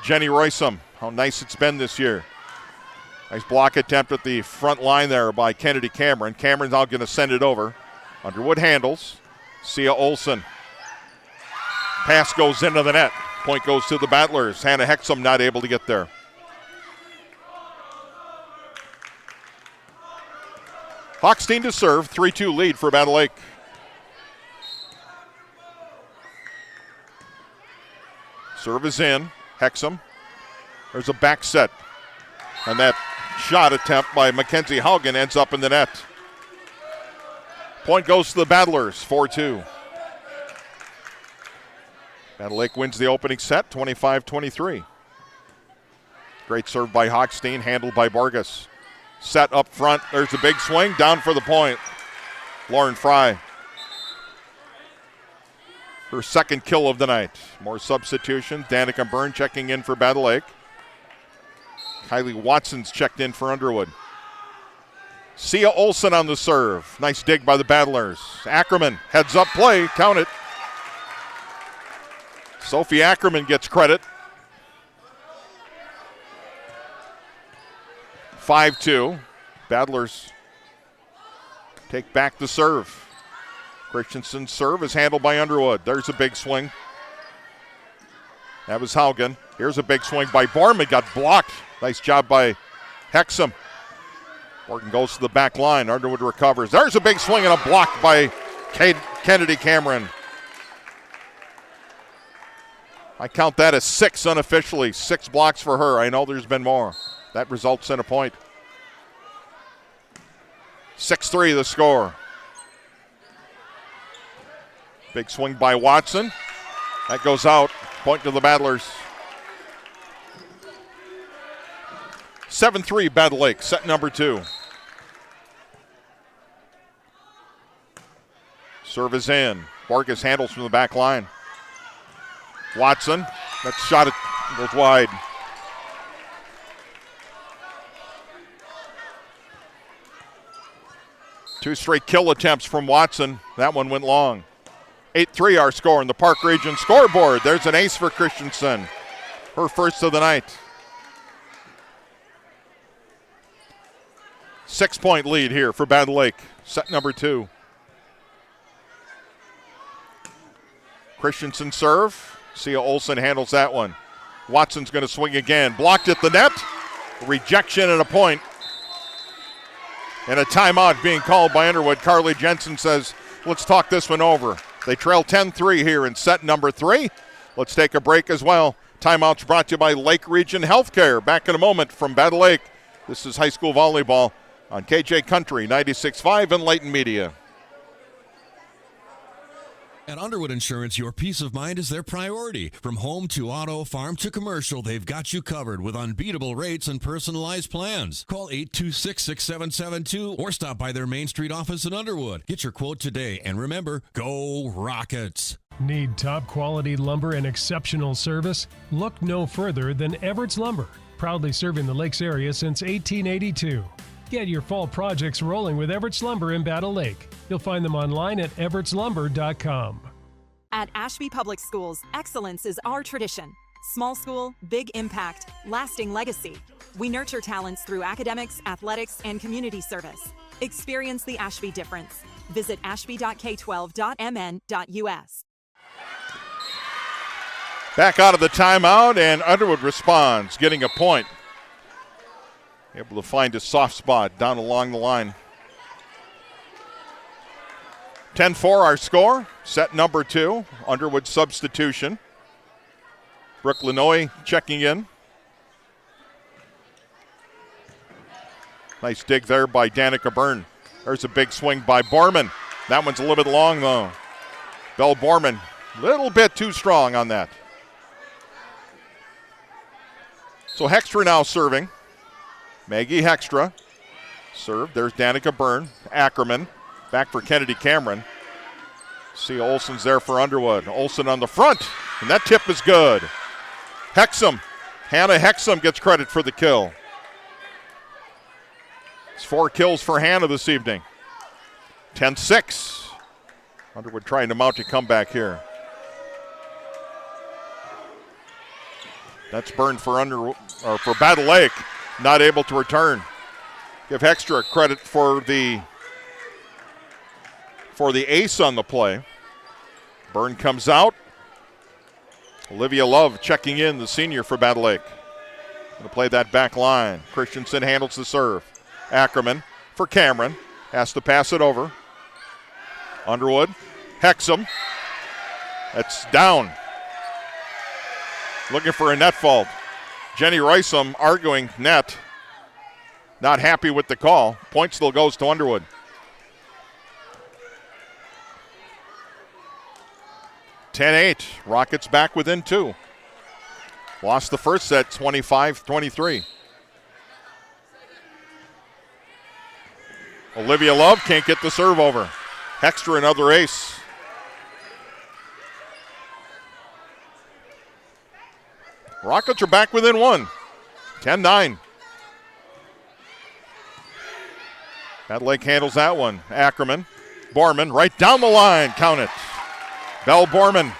Jenny Roysum, how nice it's been this year. Nice block attempt at the front line there by Kennedy Cameron. Cameron's now going to send it over. Underwood handles. Sia Olson. Pass goes into the net. Point goes to the Battlers. Hannah Hexum not able to get there. Hochstein to serve. 3-2 lead for Battle Lake. Serve is in. Hexum. There's a back set. And that shot attempt by Mackenzie Haugen ends up in the net. Point goes to the Battlers, 4-2. Battle Lake wins the opening set, 25-23. Great serve by Hochstein, handled by Vargas. Set up front, there's a big swing, down for the point. Lauren Fry. Her second kill of the night. More substitutions. Danica Byrne checking in for Battle Lake. Kylie Watson's checked in for Underwood. Sia Olson on the serve. Nice dig by the Battlers. Ackerman, heads up play, count it. Sophie Ackerman gets credit. 5-2. Battlers take back the serve. Christensen's serve is handled by Underwood. There's a big swing. That was Haugen. Here's a big swing by Borman. Got blocked. Nice job by Hexum. Morgan goes to the back line. Underwood recovers. There's a big swing and a block by Kennedy Cameron. I count that as 6 unofficially. 6 blocks for her. I know there's been more. That results in a point. 6-3 the score. Big swing by Watson. That goes out. Point to the Battlers. 7-3 Battle Lake, set number 2. Serve is in. Vargas handles from the back line. Watson, that shot it goes wide. Two straight kill attempts from Watson. That one went long. 8-3 our score in the Park Region scoreboard. There's an ace for Christensen. Her first of the night. 6-point lead here for Battle Lake. Set number 2. Christensen serve. Sia Olson handles that one. Watson's going to swing again. Blocked at the net. Rejection and a point. And a timeout being called by Underwood. Carly Jensen says, let's talk this one over. They trail 10-3 here in set number 3. Let's take a break as well. Timeouts brought to you by Lake Region Healthcare. Back in a moment from Battle Lake. This is high school volleyball on KJ Country 96.5 and Layton Media. At Underwood Insurance, your peace of mind is their priority. From home to auto, farm to commercial, they've got you covered with unbeatable rates and personalized plans. Call 826-6772 or stop by their Main Street office in Underwood. Get your quote today, and remember, go Rockets! Need top quality lumber and exceptional service? Look no further than Everett's Lumber, proudly serving the Lakes area since 1882. Get your fall projects rolling with Everett's Lumber in Battle Lake. You'll find them online at everettslumber.com. At Ashby Public Schools, excellence is our tradition. Small school, big impact, lasting legacy. We nurture talents through academics, athletics, and community service. Experience the Ashby difference. Visit ashby.k12.mn.us. Back out of the timeout, and Underwood responds, getting a point. Able to find a soft spot down along the line. 10-4 our score. Set number 2. Underwood substitution. Brooke Lanoy checking in. Nice dig there by Danica Byrne. There's a big swing by Borman. That one's a little bit long though. Belle Borman, a little bit too strong on that. So Hextra now serving. Maggie Hextra. Serve. There's Danica Byrne. Ackerman. Back for Kennedy Cameron. See Olson's there for Underwood. Olson on the front. And that tip is good. Hexum. Hannah Hexum gets credit for the kill. It's 4 kills for Hannah this evening. 10-6. Underwood trying to mount a comeback here. That's burned for for Battle Lake, not able to return. Give Hextra credit for the ace on the play. Byrne comes out. Olivia Love checking in, the senior for Battle Lake. Going to play that back line. Christensen handles the serve. Ackerman for Cameron. Has to pass it over. Underwood. Hexum. That's down. Looking for a net fault. Jenny Roysum arguing net. Not happy with the call. Point still goes to Underwood. (10-8). Rockets back within 2. Lost the first set 25-23. Olivia Love can't get the serve over. Hextra another ace. Rockets are back within 1. 10-9. Battle Lake handles that one. Ackerman. Borman right down the line. Count it. Belle Borman.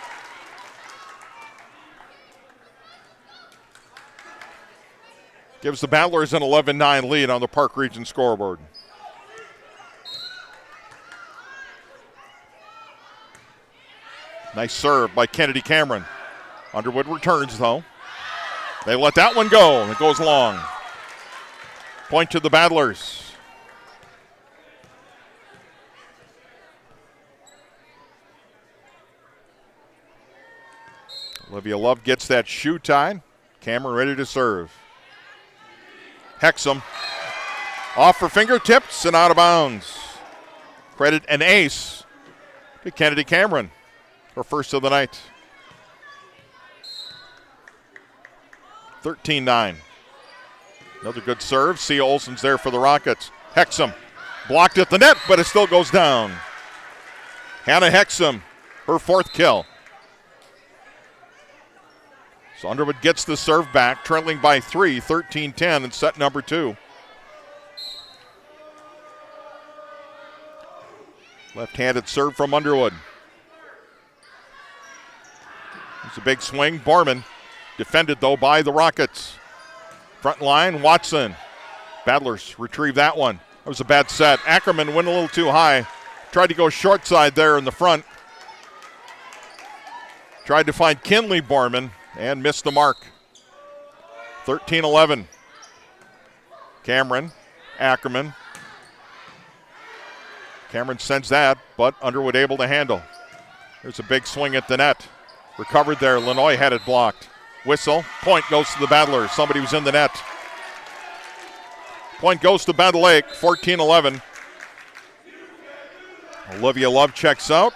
Gives the Battlers an 11-9 lead on the Park Region scoreboard. Nice serve by Kennedy Cameron. Underwood returns though. They let that one go, and it goes long. Point to the Battlers. Olivia Love gets that shoe tied. Cameron ready to serve. Hexum off her fingertips and out of bounds. Credit an ace to Kennedy Cameron, her first of the night. 13-9. Another good serve. Sia Olsen's there for the Rockets. Hexum blocked at the net, but it still goes down. Hannah Hexum, her 4th kill. So Underwood gets the serve back, trailing by 3, 13-10 in set number 2. Left-handed serve from Underwood. It's a big swing. Borman defended, though, by the Rockets. Front line, Watson. Battlers retrieve that one. That was a bad set. Ackerman went a little too high. Tried to go short side there in the front. Tried to find Kinley Borman and missed the mark. 13-11. Cameron, Ackerman. Cameron sends that, but Underwood able to handle. There's a big swing at the net. Recovered there. Lenoy had it blocked. Whistle. Point goes to the Battlers. Somebody was in the net. Point goes to Battle Lake. 14-11. Olivia Love checks out.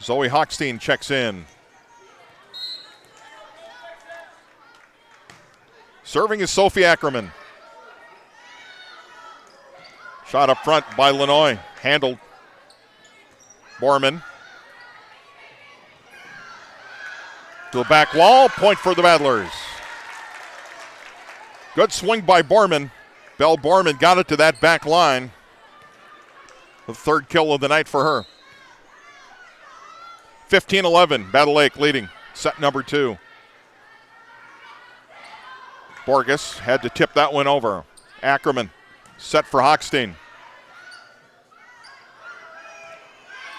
Zoe Hochstein checks in. Serving is Sophie Ackerman. Shot up front by Lenoy. Handled. Borman. To the back wall. Point for the Battlers. Good swing by Borman. Belle Borman got it to that back line. The 3rd kill of the night for her. 15-11. Battle Lake leading. Set number 2. Borges had to tip that one over. Ackerman set for Hochstein.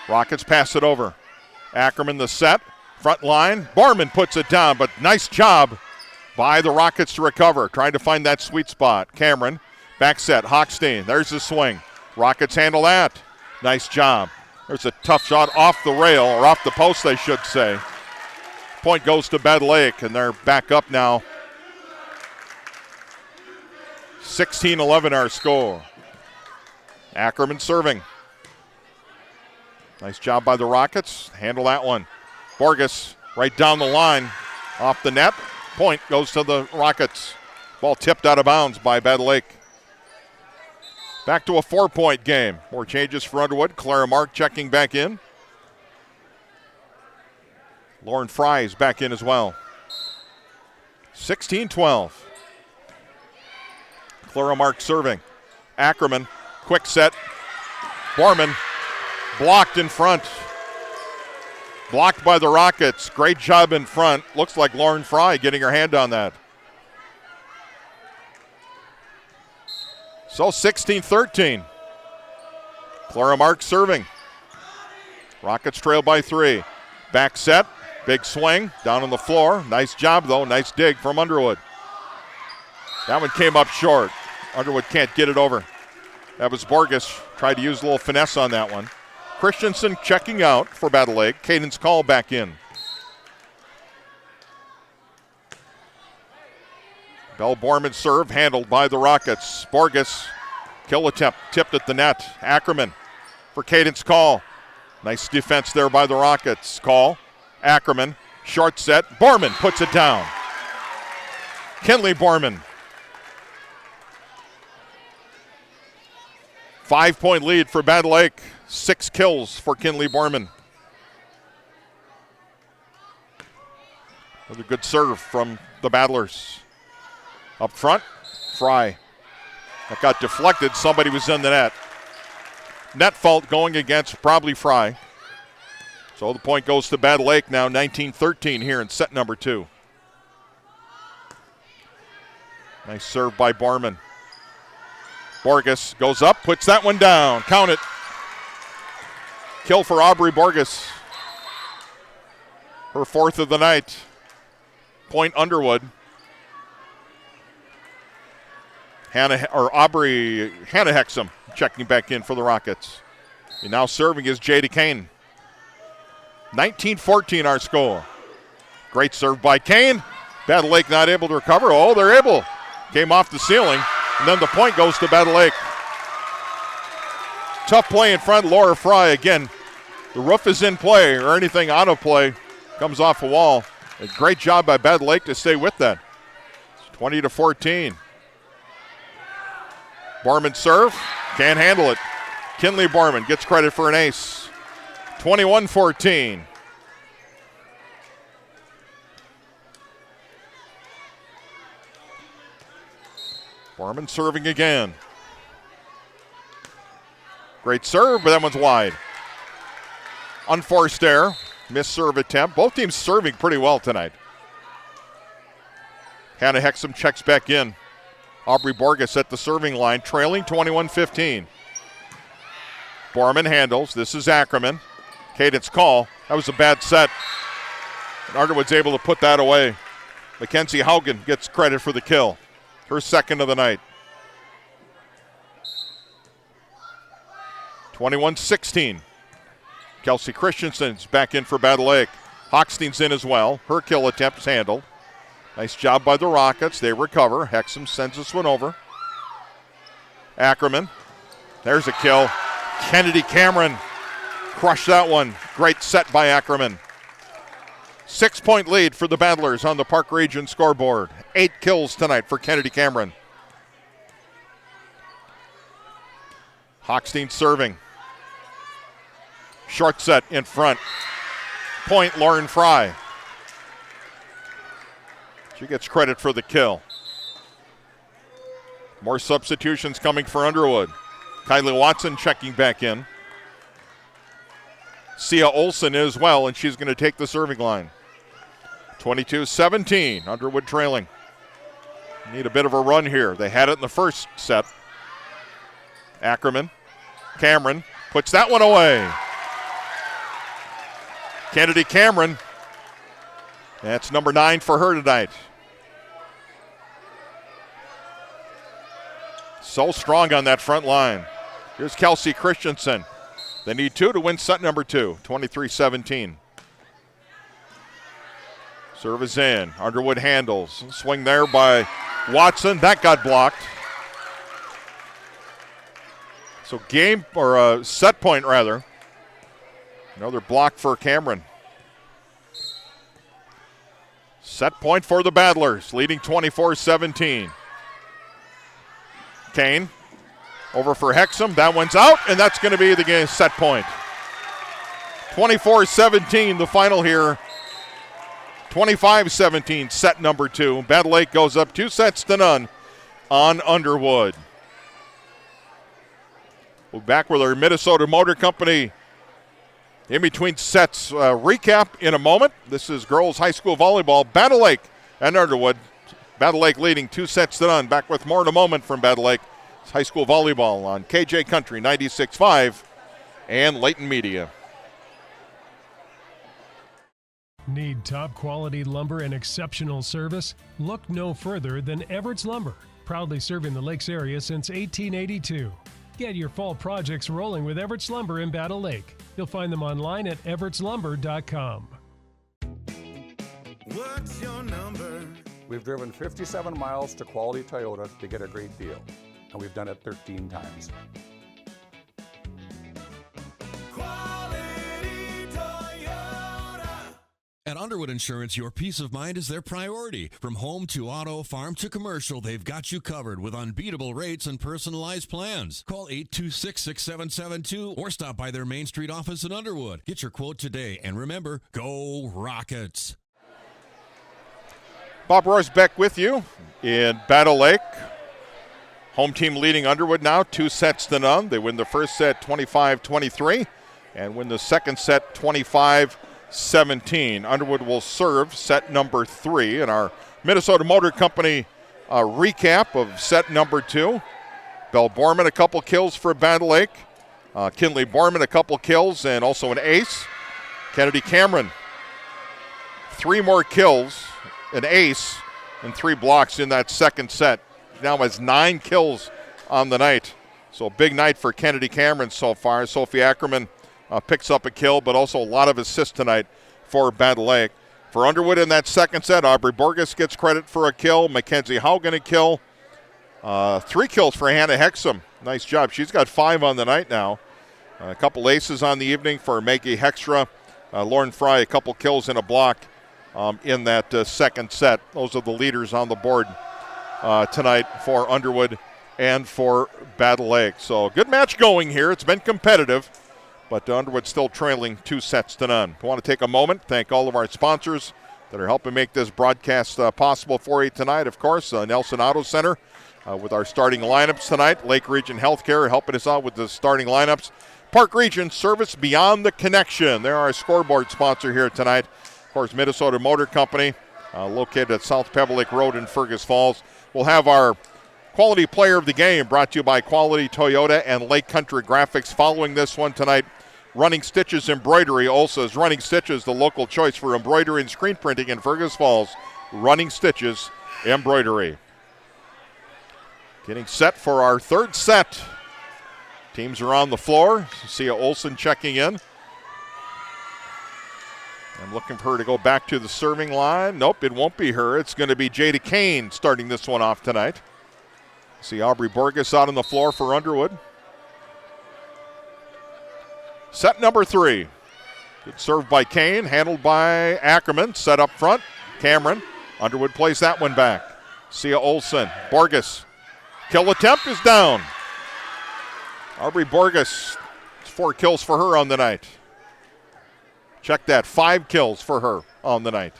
Rockets pass it over. Ackerman the set. Front line. Borman puts it down, but nice job by the Rockets to recover. Trying to find that sweet spot. Cameron, back set. Hochstein. There's the swing. Rockets handle that. Nice job. There's a tough shot off the rail, or off the post, I should say. Point goes to Battle Lake, and they're back up now. 16-11 our score. Ackerman serving. Nice job by the Rockets. Handle that one. Borges right down the line. Off the net. Point goes to the Rockets. Ball tipped out of bounds by Battle Lake. Back to a 4-point game. More changes for Underwood. Clara Mark checking back in. Lauren Fry is back in as well. 16-12. Clara Mark serving. Ackerman, quick set. Borman blocked in front. Blocked by the Rockets. Great job in front. Looks like Lauren Fry getting her hand on that. So 16-13. Clara Marks serving. Rockets trail by 3. Back set. Big swing. Down on the floor. Nice job, though. Nice dig from Underwood. That one came up short. Underwood can't get it over. That was Borges. Tried to use a little finesse on that one. Christensen checking out for Battle Lake. Cadence Call back in. Bell Borman serve handled by the Rockets. Borges, kill attempt, tipped at the net. Ackerman for Cadence Call. Nice defense there by the Rockets. Call, Ackerman, short set. Borman puts it down. Kinley Borman. 5-point lead for Battle Lake. 6 kills for Kinley Borman. Another good serve from the Battlers. Up front, Fry. That got deflected. Somebody was in the net. Net fault going against probably Fry. So the point goes to Battle Lake now, 19-13 here in set number 2. Nice serve by Borman. Borges goes up, puts that one down. Count it. Kill for Aubrey Borges. Her 4th of the night. Point Underwood. Aubrey Hannah Hexum checking back in for the Rockets. And now serving is Jada Kane. 19-14 our score. Great serve by Kane. Battle Lake not able to recover. Oh, they're able. Came off the ceiling. And then the point goes to Battle Lake. Tough play in front. Laura Fry again. The roof is in play or anything out of play. Comes off a wall. A great job by Battle Lake to stay with that. It's 20-14. Borman serve. Can't handle it. Kinley Borman gets credit for an ace. 21-14. Borman serving again. Great serve, but that one's wide. Unforced error. Missed serve attempt. Both teams serving pretty well tonight. Hannah Hexum checks back in. Aubrey Borges at the serving line, trailing 21-15. Borman handles. This is Ackerman. Cadence Call. That was a bad set. And Underwood's able to put that away. Mackenzie Haugen gets credit for the kill. Her 2nd of the night. 21-16. Kelsey Christensen's back in for Battle Lake. Hochstein's in as well. Her kill attempt is handled. Nice job by the Rockets. They recover. Hexum sends this one over. Ackerman. There's a kill. Kennedy Cameron crushed that one. Great set by Ackerman. 6-point lead for the Battlers on the Park Region scoreboard. 8 kills tonight for Kennedy Cameron. Hochstein serving. Short set in front. Point Lauren Fry. She gets credit for the kill. More substitutions coming for Underwood. Kylie Watson checking back in. Sia Olsen as well, and she's going to take the serving line. 22-17, Underwood trailing. Need a bit of a run here. They had it in the first set. Ackerman. Cameron puts that one away. Kennedy Cameron. That's number 9 for her tonight. So strong on that front line. Here's Kelsey Christensen. They need 2 to win set number 2, 23-17. Serve is in. Underwood handles. Swing there by Watson. That got blocked. So set point rather. Another block for Cameron. Set point for the Battlers, leading 24-17. Kane over for Hexum. That one's out, and that's going to be the game set point. 24-17, the final here. 25-17, set number 2. Battle Lake goes up 2-0 on Underwood. We're back with our Minnesota Motor Company In between sets, recap in a moment. This is girls high school volleyball, Battle Lake and Underwood. Battle Lake leading 2-0. Back with more in a moment from Battle Lake. It's high school volleyball on KJ Country 96.5 and Layton Media. Need top quality lumber and exceptional service? Look no further than Everett's Lumber, proudly serving the Lakes area since 1882. Get your fall projects rolling with Everett's Lumber in Battle Lake. You'll find them online at everettslumber.com. What's your number? We've driven 57 miles to Quality Toyota to get a great deal, and we've done it 13 times. At Underwood Insurance, your peace of mind is their priority. From home to auto, farm to commercial, they've got you covered with unbeatable rates and personalized plans. Call 826-6772 or stop by their Main Street office in Underwood. Get your quote today, and remember, go Rockets! Bob Rorsbeck with you in Battle Lake. Home team leading Underwood now 2-0. They win the first set 25-23 and win the second set 25-17. Underwood will serve set number 3 in our Minnesota Motor Company recap of set number 2. Belle Borman, a couple kills for Battle Lake. Kinley Borman, a couple kills and also an ace. Kennedy Cameron, 3 more kills, an ace, and 3 blocks in that second set. Now has 9 kills on the night. So big night for Kennedy Cameron so far. Sophie Ackerman picks up a kill, but also a lot of assists tonight for Battle Lake. For Underwood in that second set, Aubrey Borges gets credit for a kill. Mackenzie Haugen a kill. 3 kills for Hannah Hexum. Nice job. She's got 5 on the night now. A couple aces on the evening for Maggie Hextra. Lauren Fry, a couple kills and a block in that second set. Those are the leaders on the board tonight for Underwood and for Battle Lake. So good match going here. It's been competitive, but Underwood still trailing 2-0. I want to take a moment, thank all of our sponsors that are helping make this broadcast possible for you tonight. Of course, Nelson Auto Center with our starting lineups tonight. Lake Region Healthcare helping us out with the starting lineups. Park Region Service Beyond the Connection. They're our scoreboard sponsor here tonight. Of course, Minnesota Motor Company, located at South Pebble Lake Road in Fergus Falls. We'll have our Quality Player of the Game brought to you by Quality Toyota and Lake Country Graphics. Following this one tonight, Running Stitches Embroidery. Also is Running Stitches, the local choice for embroidery and screen printing in Fergus Falls. Running Stitches Embroidery. Getting set for our third set. Teams are on the floor. Sia Olsen checking in. I'm looking for her to go back to the serving line. Nope, it won't be her. It's going to be Jada Kane starting this one off tonight. See Aubrey Borges out on the floor for Underwood. Set number 3. Good serve by Kane, handled by Ackerman. Set up front, Cameron. Underwood plays that one back. Sia Olsen, Borges. Kill attempt is down. Aubrey Borges, 4 kills for her on the night. Check that, 5 kills for her on the night.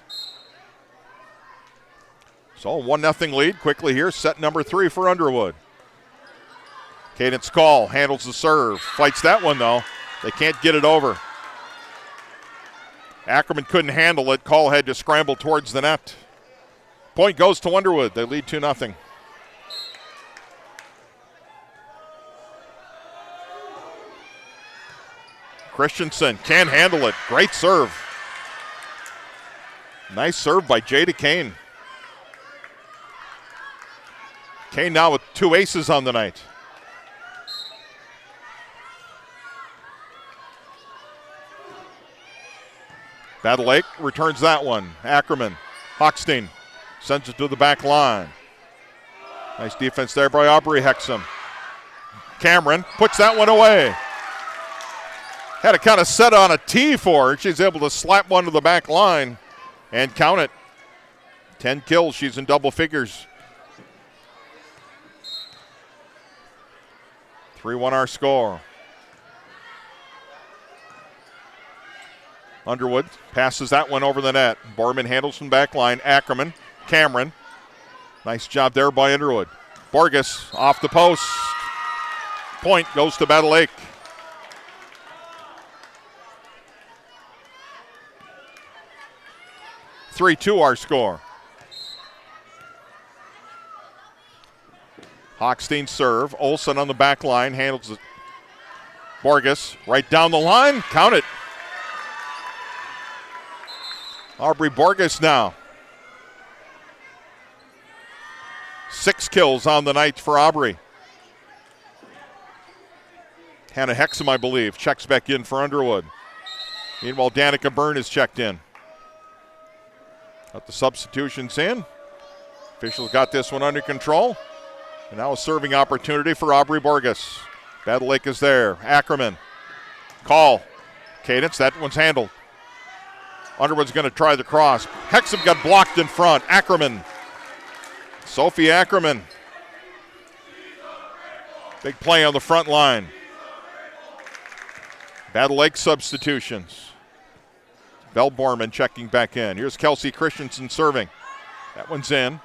So 1-0 lead quickly here. Set number 3 for Underwood. Cadence Call handles the serve. Fights that one though. They can't get it over. Ackerman couldn't handle it. Call had to scramble towards the net. Point goes to Underwood. They lead 2-0. Christensen can't handle it. Great serve. Nice serve by Jada Kane. Kane now with 2 aces on the night. Battle Lake returns that one. Ackerman, Hochstein sends it to the back line. Nice defense there by Aubrey Hexum. Cameron puts that one away. Had it kind of set on a tee for her. She's able to slap one to the back line and count it. 10 kills. She's in double figures. 3-1 our score. Underwood passes that one over the net. Borman handles from back line. Ackerman, Cameron. Nice job there by Underwood. Borges off the post. Point goes to Battle Lake. 3-2 our score. Hochstein serve. Olsen on the back line handles it. Borges right down the line. Count it. Aubrey Borges now. 6 kills on the night for Aubrey. Hannah Hexum, I believe, checks back in for Underwood. Meanwhile, Danica Byrne is checked in. Got the substitutions in. Officials got this one under control. And now a serving opportunity for Aubrey Borges. Battle Lake is there. Ackerman. Call. Cadence, that one's handled. Underwood's going to try the cross. Hexum got blocked in front. Ackerman. Sophie Ackerman. Big play on the front line. Battle Lake substitutions. Belle Borman checking back in. Here's Kelsey Christensen serving. That one's in.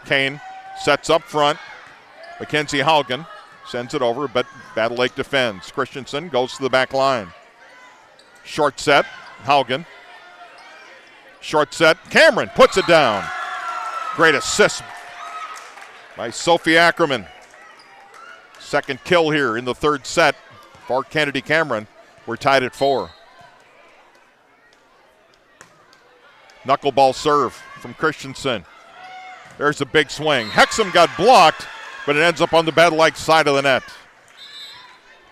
Kane sets up front. Mackenzie Haugen sends it over, but Battle Lake defends. Christensen goes to the back line. Short set. Haugen. Short set. Cameron puts it down. Great assist by Sophie Ackerman. Second kill here in the third set for Kennedy Cameron. We're tied at 4. Knuckleball serve from Christensen. There's a big swing. Hexum got blocked, but it ends up on the Battle Lake side of the net.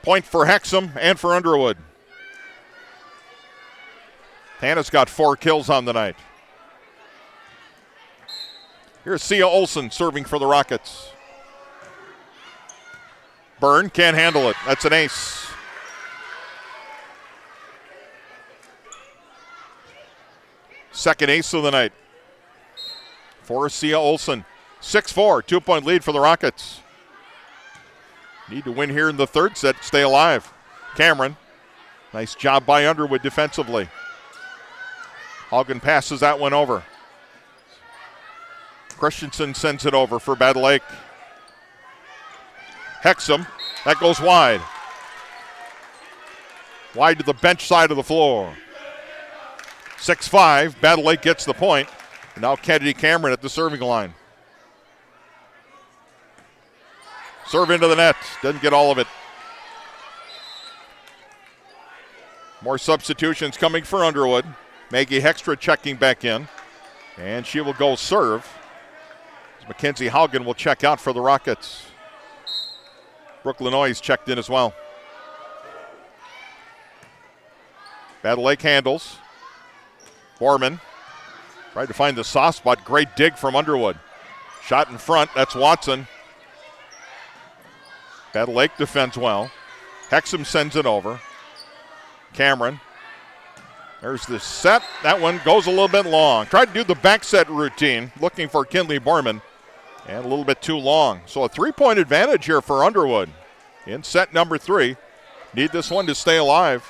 Point for Hexum and for Underwood. Hannah's got 4 kills on the night. Here's Sia Olsen serving for the Rockets. Byrne can't handle it. That's an ace. Second ace of the night for Sia Olsen. 6-4, 2-point lead for the Rockets. Need to win here in the third set to stay alive. Cameron, nice job by Underwood defensively. Haugen passes that one over. Christensen sends it over for Battle Lake. Hexum, that goes wide. Wide to the bench side of the floor. 6-5, Battle Lake gets the point. And now Kennedy Cameron at the serving line. Serve into the net, doesn't get all of it. More substitutions coming for Underwood. Maggie Hextra checking back in. And she will go serve. Mackenzie Haugen will check out for the Rockets. Brooke Lanois checked in as well. Battle Lake handles. Borman tried to find the soft spot. Great dig from Underwood. Shot in front. That's Watson. Battle Lake defends well. Hexum sends it over. Cameron. There's the set. That one goes a little bit long. Tried to do the back set routine, looking for Kinley Borman, and a little bit too long. So a 3-point advantage here for Underwood in set number 3. Need this one to stay alive.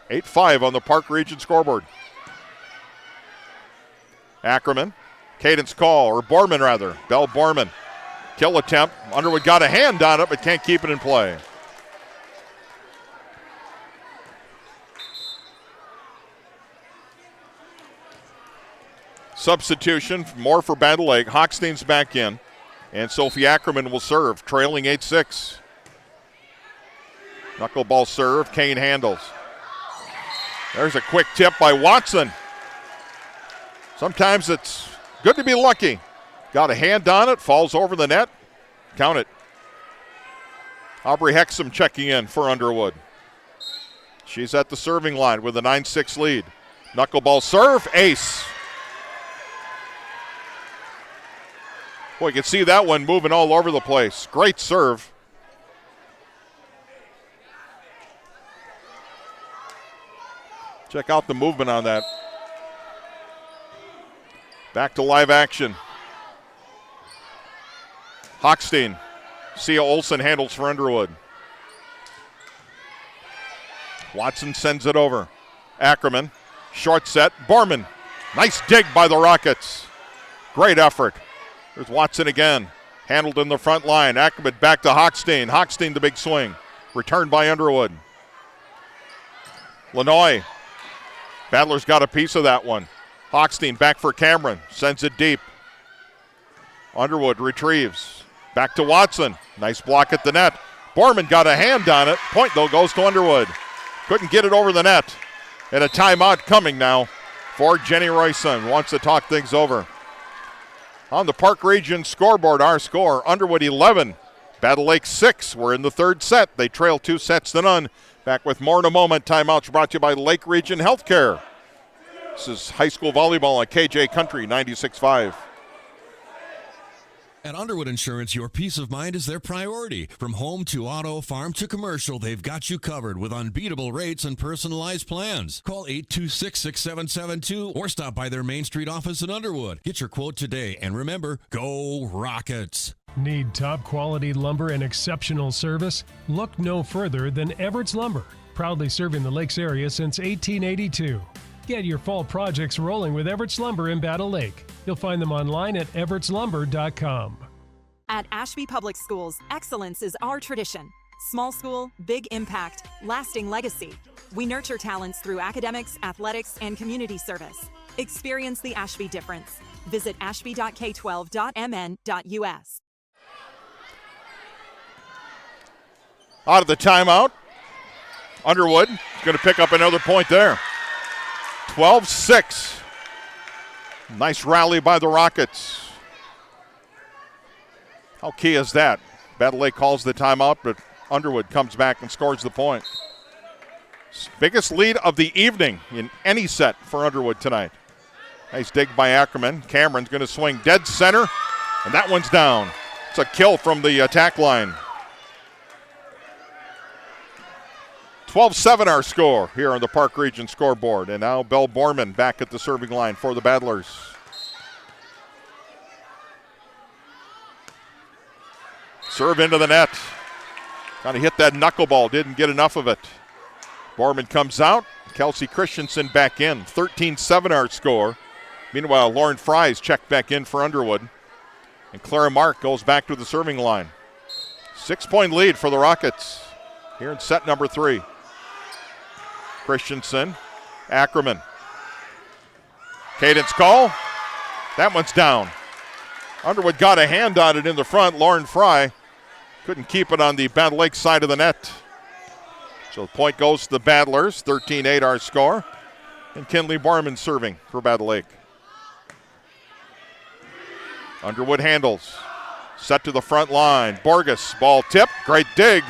8-5 on the Park Region scoreboard. Ackerman, Cadence call, or Borman rather. Belle Borman. Kill attempt. Underwood got a hand on it, but can't keep it in play. Substitution, more for Battle Lake. Hochstein's back in, and Sophie Ackerman will serve, trailing 8-6. Knuckleball serve, Kane handles. There's a quick tip by Watson. Sometimes it's good to be lucky. Got a hand on it, falls over the net. Count it. Aubrey Hexum checking in for Underwood. She's at the serving line with a 9-6 lead. Knuckleball serve, ace. Boy, you can see that one moving all over the place. Great serve. Check out the movement on that. Back to live action. Hochstein. Sia Olsen handles for Underwood. Watson sends it over. Ackerman. Short set. Borman. Nice dig by the Rockets. Great effort. There's Watson again. Handled in the front line. Ackerman back to Hochstein. Hochstein the big swing. Returned by Underwood. Lanois. Badler's got a piece of that one. Hochstein back for Cameron. Sends it deep. Underwood retrieves. Back to Watson. Nice block at the net. Borman got a hand on it. Point, though, goes to Underwood. Couldn't get it over the net. And a timeout coming now for Jenny Royson. Wants to talk things over. On the Park Region scoreboard, our score, Underwood 11, Battle Lake 6. We're in the third set. They trail 2-0. Back with more in a moment. Timeouts brought to you by Lake Region Healthcare. This is high school volleyball on KJ Country 96.5. At Underwood Insurance, your peace of mind is their priority. From home to auto, farm to commercial, they've got you covered with unbeatable rates and personalized plans. Call 826-6772 or stop by their Main Street office in Underwood. Get your quote today, and remember, go Rockets! Need top quality lumber and exceptional service? Look no further than Everett's Lumber, proudly serving the Lakes area since 1882. Get your fall projects rolling with Everett's Lumber in Battle Lake. You'll find them online at everettslumber.com. At Ashby Public Schools, excellence is our tradition. Small school, big impact, lasting legacy. We nurture talents through academics, athletics, and community service. Experience the Ashby difference. Visit ashby.k12.mn.us. Out of the timeout, Underwood is going to pick up another point there. 12-6. Nice rally by the Rockets. How key is that? Battle Lake calls the timeout, but Underwood comes back and scores the point. Biggest lead of the evening in any set for Underwood tonight. Nice dig by Ackerman. Cameron's going to swing dead center, and that one's down. It's a kill from the attack line. 12-7 our score here on the Park Region scoreboard. And now Belle Borman back at the serving line for the Battlers. Serve into the net. Kind of hit that knuckleball, didn't get enough of it. Borman comes out. Kelsey Christensen back in. 13-7 our score. Meanwhile, Lauren Fries checked back in for Underwood. And Clara Mark goes back to the serving line. 6-point lead for the Rockets here in set number 3. Christensen, Ackerman. Cadence call. That one's down. Underwood got a hand on it in the front. Lauren Fry couldn't keep it on the Battle Lake side of the net. So the point goes to the Battlers. 13-8 our score. And Kinley Barman serving for Battle Lake. Underwood handles. Set to the front line. Borges, ball tip. Great dig.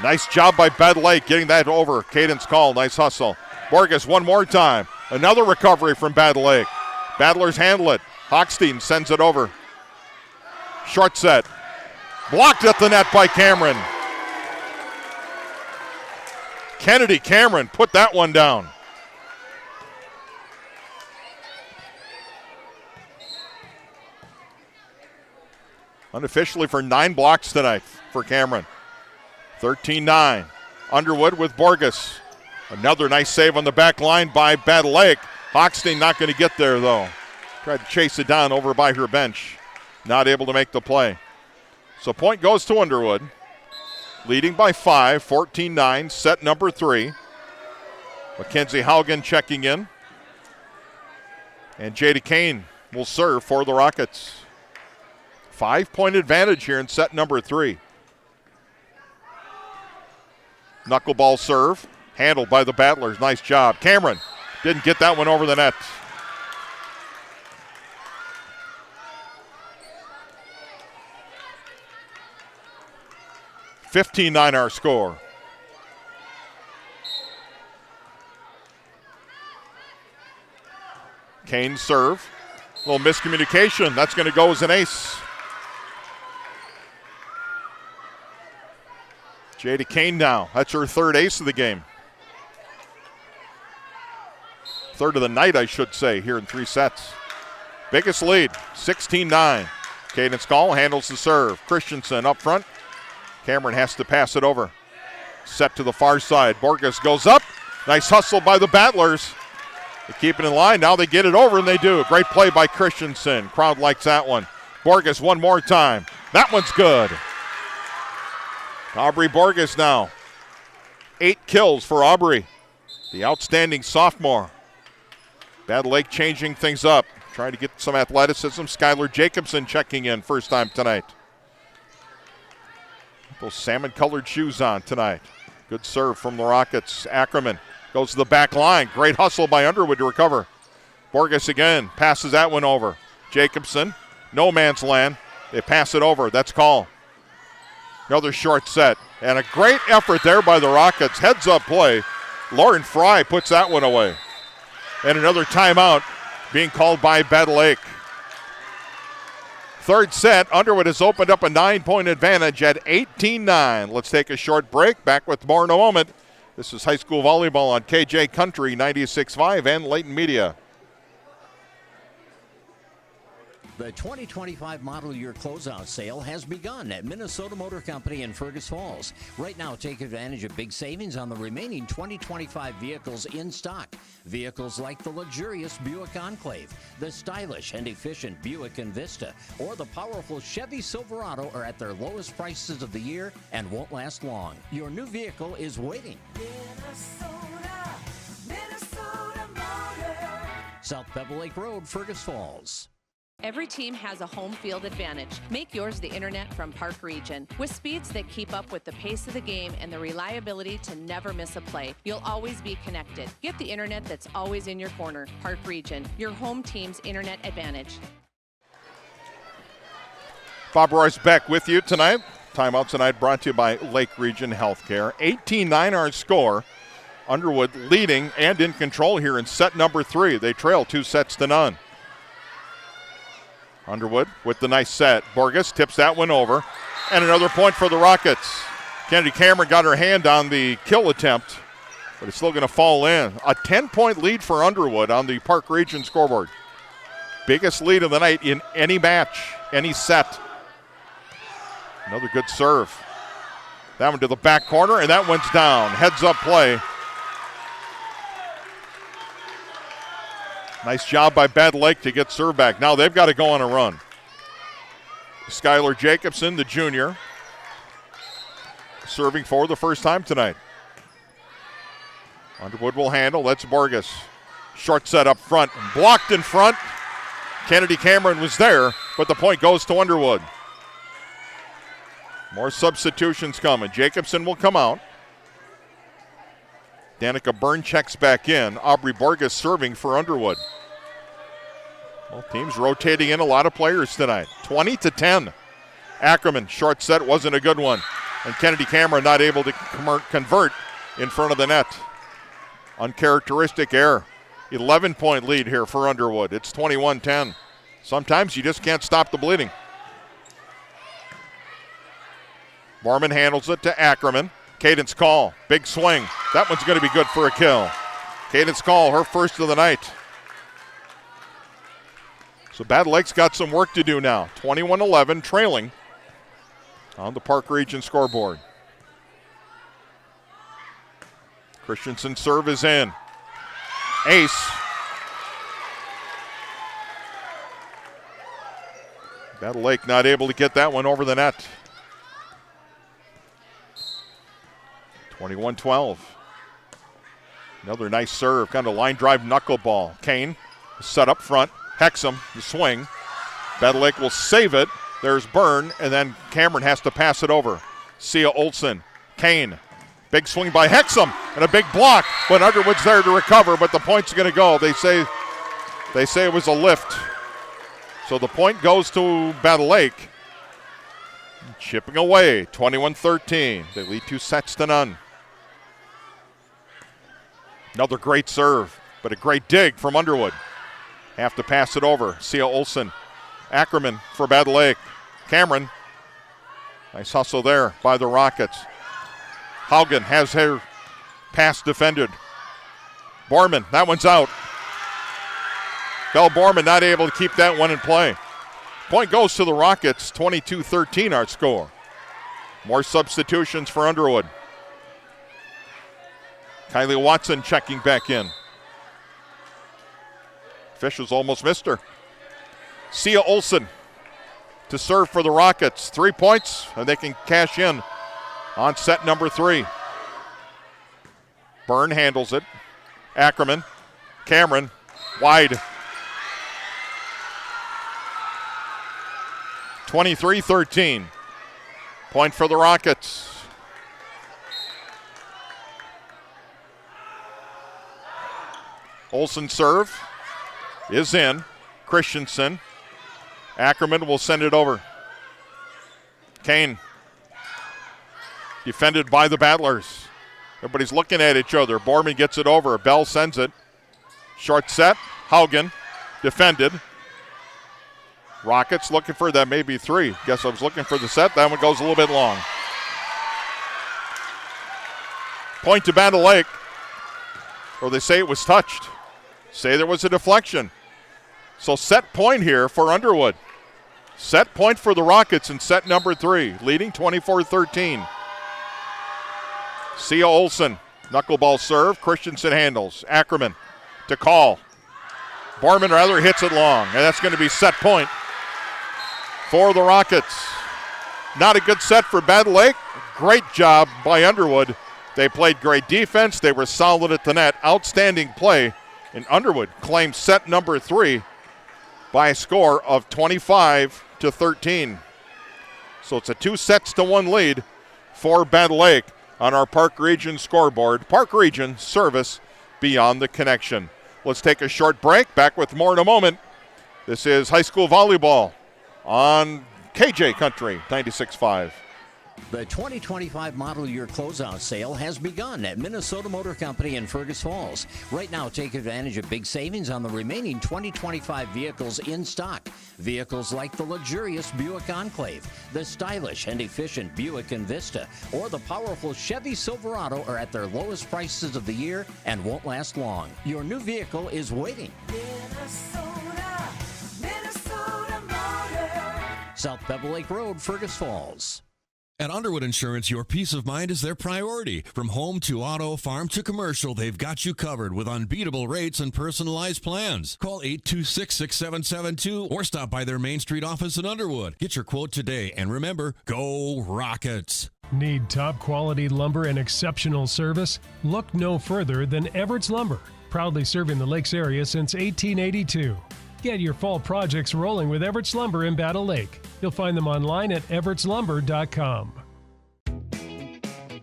Nice job by Battle Lake getting that over. Cadence call. Nice hustle. Borges one more time. Another recovery from Battle Lake. Battlers handle it. Hochstein sends it over. Short set. Blocked at the net by Cameron. Kennedy Cameron put that one down. Unofficially for 9 blocks tonight for Cameron. 13-9. Underwood with Borges. Another nice save on the back line by Battle Lake. Hochstein not going to get there, though. Tried to chase it down over by her bench. Not able to make the play. So point goes to Underwood. Leading by 5, 14-9, set number 3. Mackenzie Haugen checking in. And Jada Kane will serve for the Rockets. 5-point advantage here in set number 3. Knuckleball serve, handled by the Battlers. Nice job. Cameron didn't get that one over the net. $15-9 our score. Kane serve. A little miscommunication. That's going to go as an ace. Jada Kane now. That's her third ace of the game. Third of the night, I should say, here in 3 sets. Biggest lead, 16-9. Cadence call handles the serve. Christensen up front. Cameron has to pass it over. Set to the far side. Borges goes up. Nice hustle by the Battlers. They keep it in line. Now they get it over, and they do. Great play by Christensen. Crowd likes that one. Borges one more time. That one's good. Aubrey Borges now. 8 kills for Aubrey, the outstanding sophomore. Battle Lake changing things up, trying to get some athleticism. Skylar Jacobson checking in first time tonight. Those salmon-colored shoes on tonight. Good serve from the Rockets. Ackerman goes to the back line. Great hustle by Underwood to recover. Borges again passes that one over. Jacobson, no man's land. They pass it over. That's call. Another short set. And a great effort there by the Rockets. Heads up play. Lauren Fry puts that one away. And another timeout being called by Battle Lake. Third set, Underwood has opened up a 9-point advantage at 18-9. Let's take a short break. Back with more in a moment. This is high school volleyball on KJ Country 96.5 and Layton Media. The 2025 model year closeout sale has begun at Minnesota Motor Company in Fergus Falls. Right now, take advantage of big savings on the remaining 2025 vehicles in stock. Vehicles like the luxurious Buick Enclave, the stylish and efficient Buick Envista, or the powerful Chevy Silverado are at their lowest prices of the year and won't last long. Your new vehicle is waiting. Minnesota Motor. South Pebble Lake Road, Fergus Falls. Every team has a home field advantage. Make yours the internet from Park Region. With speeds that keep up with the pace of the game and the reliability to never miss a play, you'll always be connected. Get the internet that's always in your corner. Park Region, your home team's internet advantage. Bob Royce back with you tonight. Timeout tonight brought to you by Lake Region Healthcare. 18-9 our score. Underwood leading and in control here in set number 3. They trail 2-0. Underwood with the nice set. Borges tips that one over. And another point for the Rockets. Kennedy Cameron got her hand on the kill attempt, but it's still going to fall in. A 10-point lead for Underwood on the Park Region scoreboard. Biggest lead of the night in any match, any set. Another good serve. That one to the back corner, and that one's down. Heads up play. Nice job by Battle Lake to get serve back. Now they've got to go on a run. Skylar Jacobson, the junior, serving for the first time tonight. Underwood will handle. That's Borges. Short set up front. Blocked in front. Kennedy Cameron was there, but the point goes to Underwood. More substitutions coming. Jacobson will come out. Danica Byrne checks back in. Aubrey Borges serving for Underwood. Well, teams rotating in a lot of players tonight. 20-10. Ackerman, short set, wasn't a good one. And Kennedy Cameron not able to convert in front of the net. Uncharacteristic error. 11-point lead here for Underwood. It's 21-10. Sometimes you just can't stop the bleeding. Borman handles it to Ackerman. Cadence Call, big swing. That one's going to be good for a kill. Cadence Call, her first of the night. So Battle Lake's got some work to do now. 21-11, trailing on the Park Region scoreboard. Christensen's serve is in. Ace. Battle Lake not able to get that one over the net. 21-12. Another nice serve, kind of line drive knuckleball. Kane set up front. Hexham, the swing. Battle Lake will save it. There's Byrne, and then Cameron has to pass it over. Sia Olsen. Kane. Big swing by Hexham, and a big block, but Underwood's there to recover, but the point's going to go. They say it was a lift. So the point goes to Battle Lake. Chipping away, 21-13. They lead 2-0. Another great serve, but a great dig from Underwood. Have to pass it over. Sia Olsen. Ackerman for Battle Lake. Cameron. Nice hustle there by the Rockets. Haugen has her pass defended. Borman, that one's out. Bell Borman not able to keep that one in play. Point goes to the Rockets, 22-13 our score. More substitutions for Underwood. Kylie Watson checking back in. Officials almost missed her. Sia Olsen to serve for the Rockets. 3 points, and they can cash in on set number 3. Byrne handles it. Ackerman. Cameron Wide. 23-13. Point for the Rockets. Olsen serve is in. Christensen. Ackerman will send it over. Kane. Defended by the Battlers. Everybody's looking at each other. Borman gets it over. Bell sends it. Short set. Haugen. Defended. Rockets looking for that maybe three. Guess I was looking for the set. That one goes a little bit long. Point to Battle Lake. Or they say it was touched. Say there was a deflection. So set point here for Underwood. Set point for the Rockets in set number 3, leading 24-13. Sia Olsen, knuckleball serve. Christensen handles. Ackerman to call. Borman rather hits it long, and that's going to be set point for the Rockets. Not a good set for Battle Lake. Great job by Underwood. They played great defense. They were solid at the net. Outstanding play. And Underwood claims set number 3 by a score of 25-13. So it's a 2-1 lead for Battle Lake on our Park Region scoreboard. Park Region service beyond the connection. Let's take a short break. Back with more in a moment. This is high school volleyball on KJ Country 96.5. The 2025 model year closeout sale has begun at Minnesota Motor Company in Fergus Falls. Right now, take advantage of big savings on the remaining 2025 vehicles in stock. Vehicles like the luxurious Buick Enclave, the stylish and efficient Buick Envista, or the powerful Chevy Silverado are at their lowest prices of the year and won't last long. Your new vehicle is waiting. Minnesota Motor. South Bevel Lake Road, Fergus Falls. At Underwood Insurance, your peace of mind is their priority. From home to auto, farm to commercial, they've got you covered with unbeatable rates and personalized plans. Call 826-6772 or stop by their Main Street office in Underwood. Get your quote today, and remember, go Rockets! Need top quality lumber and exceptional service? Look no further than Everett's Lumber, proudly serving the Lakes area since 1882. Get your fall projects rolling with Everett's Lumber in Battle Lake. You'll find them online at everettslumber.com.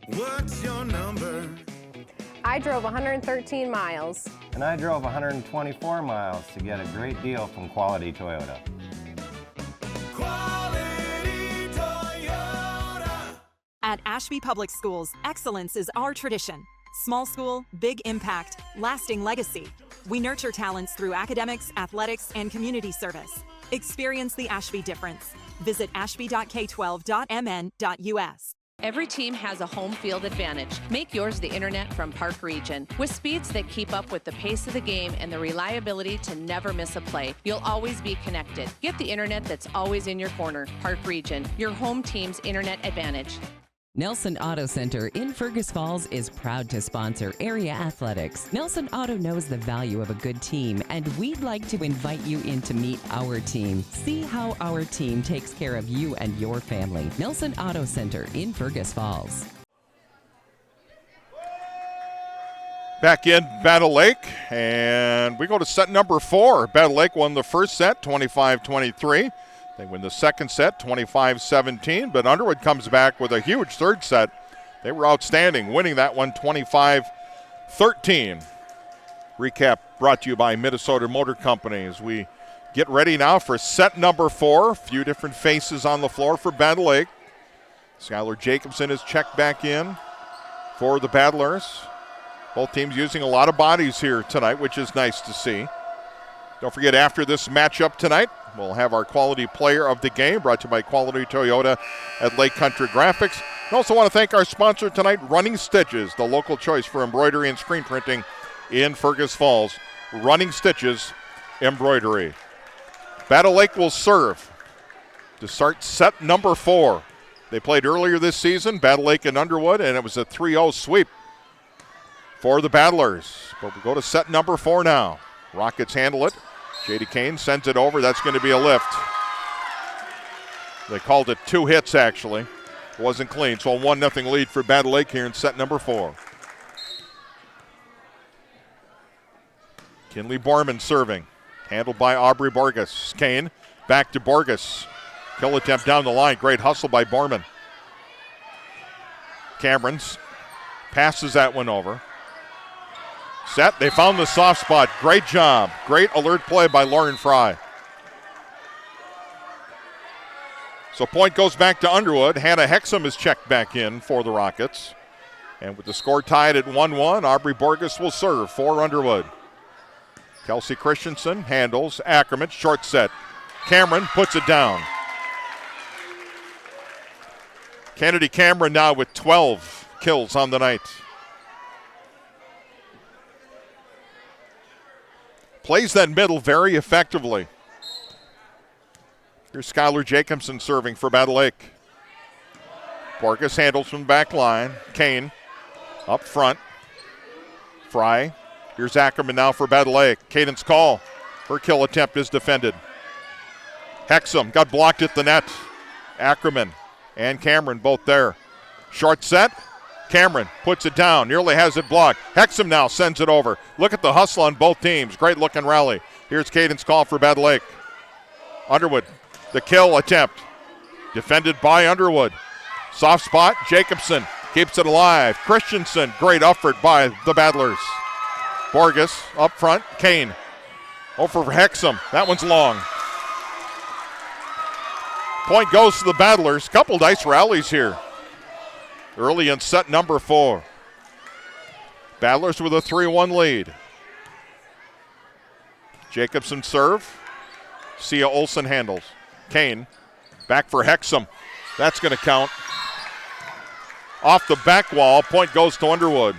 What's your number? I drove 113 miles. And I drove 124 miles to get a great deal from Quality Toyota. Quality Toyota. At Ashby Public Schools, excellence is our tradition. Small school, big impact, lasting legacy. We nurture talents through academics, athletics, and community service. Experience the Ashby difference. Visit ashby.k12.mn.us. Every team has a home field advantage. Make yours the internet from Park Region. With speeds that keep up with the pace of the game and the reliability to never miss a play, you'll always be connected. Get the internet that's always in your corner. Park Region, your home team's internet advantage. Nelson Auto Center in Fergus Falls is proud to sponsor area athletics. Nelson Auto knows the value of a good team, and we'd like to invite you in to meet our team. See how our team takes care of you and your family. Nelson Auto Center in Fergus Falls. Back in Battle Lake, and we go to set number 4. Battle Lake won the first set, 25-23. They win the second set, 25-17, but Underwood comes back with a huge third set. They were outstanding, winning that one 25-13. Recap brought to you by Minnesota Motor Company as we get ready now for set number 4. A few different faces on the floor for Battle Lake. Skylar Jacobson is checked back in for the Battlers. Both teams using a lot of bodies here tonight, which is nice to see. Don't forget, after this matchup tonight, we'll have our quality player of the game brought to you by Quality Toyota at Lake Country Graphics. We also want to thank our sponsor tonight, Running Stitches, the local choice for embroidery and screen printing in Fergus Falls. Running Stitches Embroidery. Battle Lake will serve to start set number 4. They played earlier this season, Battle Lake and Underwood, and it was a 3-0 sweep for the Battlers. But we go to set number 4 now. Rockets handle it. J.D. Kane sends it over. That's going to be a lift. They called it 2 hits, actually. It wasn't clean, so a 1-0 lead for Battle Lake here in set number 4. Kinley Borman serving. Handled by Aubrey Borges. Kane back to Borges. Kill attempt down the line. Great hustle by Borman. Cameron's passes that one over. Set. They found the soft spot. Great job. Great alert play by Lauren Fry. So point goes back to Underwood. Hannah Hexum is checked back in for the Rockets. And with the score tied at 1-1, Aubrey Borges will serve for Underwood. Kelsey Christensen handles. Ackerman, short set. Cameron puts it down. Kennedy Cameron now with 12 kills on the night. Plays that middle very effectively. Here's Skylar Jacobson serving for Battle Lake. Borges handles from the back line. Kane up front. Fry. Here's Ackerman now for Battle Lake. Cadence Call. Her kill attempt is defended. Hexum got blocked at the net. Ackerman and Cameron both there. Short set. Cameron puts it down. Nearly has it blocked. Hexum now sends it over. Look at the hustle on both teams. Great looking rally. Here's Cadence Call for Battle Lake. Underwood. The kill attempt. Defended by Underwood. Soft spot. Jacobson keeps it alive. Christensen. Great effort by the Battlers. Borges up front. Kane. Over for Hexum. That one's long. Point goes to the Battlers. Couple nice rallies here. Early in set number 4. Battlers with a 3-1 lead. Jacobson serve. Sia Olsen handles. Kane back for Hexum. That's going to count. Off the back wall. Point goes to Underwood.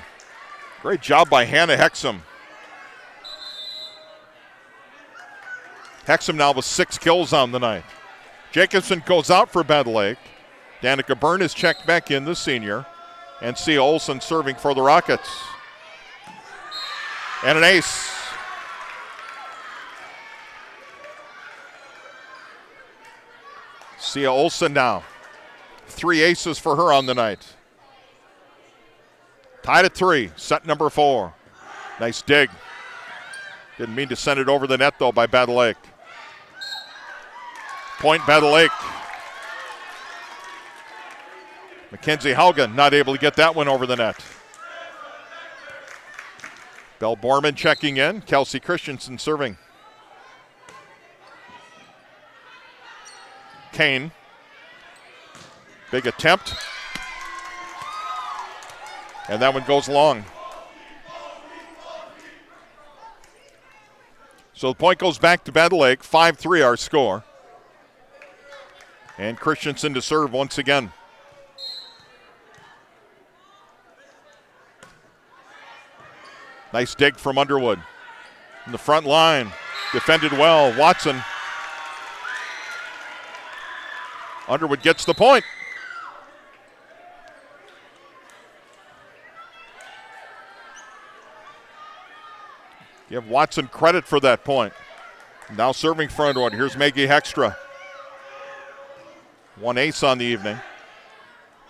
Great job by Hannah Hexum. Hexum now with 6 kills on the night. Jacobson goes out for Battle Lake. Danica Byrne is checked back in, the senior. And Sia Olsen serving for the Rockets. And an ace. Sia Olsen now. 3 aces for her on the night. Tied at 3, set number 4. Nice dig. Didn't mean to send it over the net, though, by Battle Lake. Point Battle Lake. Mackenzie Haugen not able to get that one over the net. Belle Borman checking in. Kelsey Christensen serving. Kane. Big attempt. And that one goes long. So the point goes back to Battle Lake. 5-3 our score. And Christensen to serve once again. Nice dig from Underwood. In the front line. Defended well. Watson. Underwood gets the point. Give Watson credit for that point. Now serving for Underwood. Here's Maggie Hextra. 1 ace on the evening.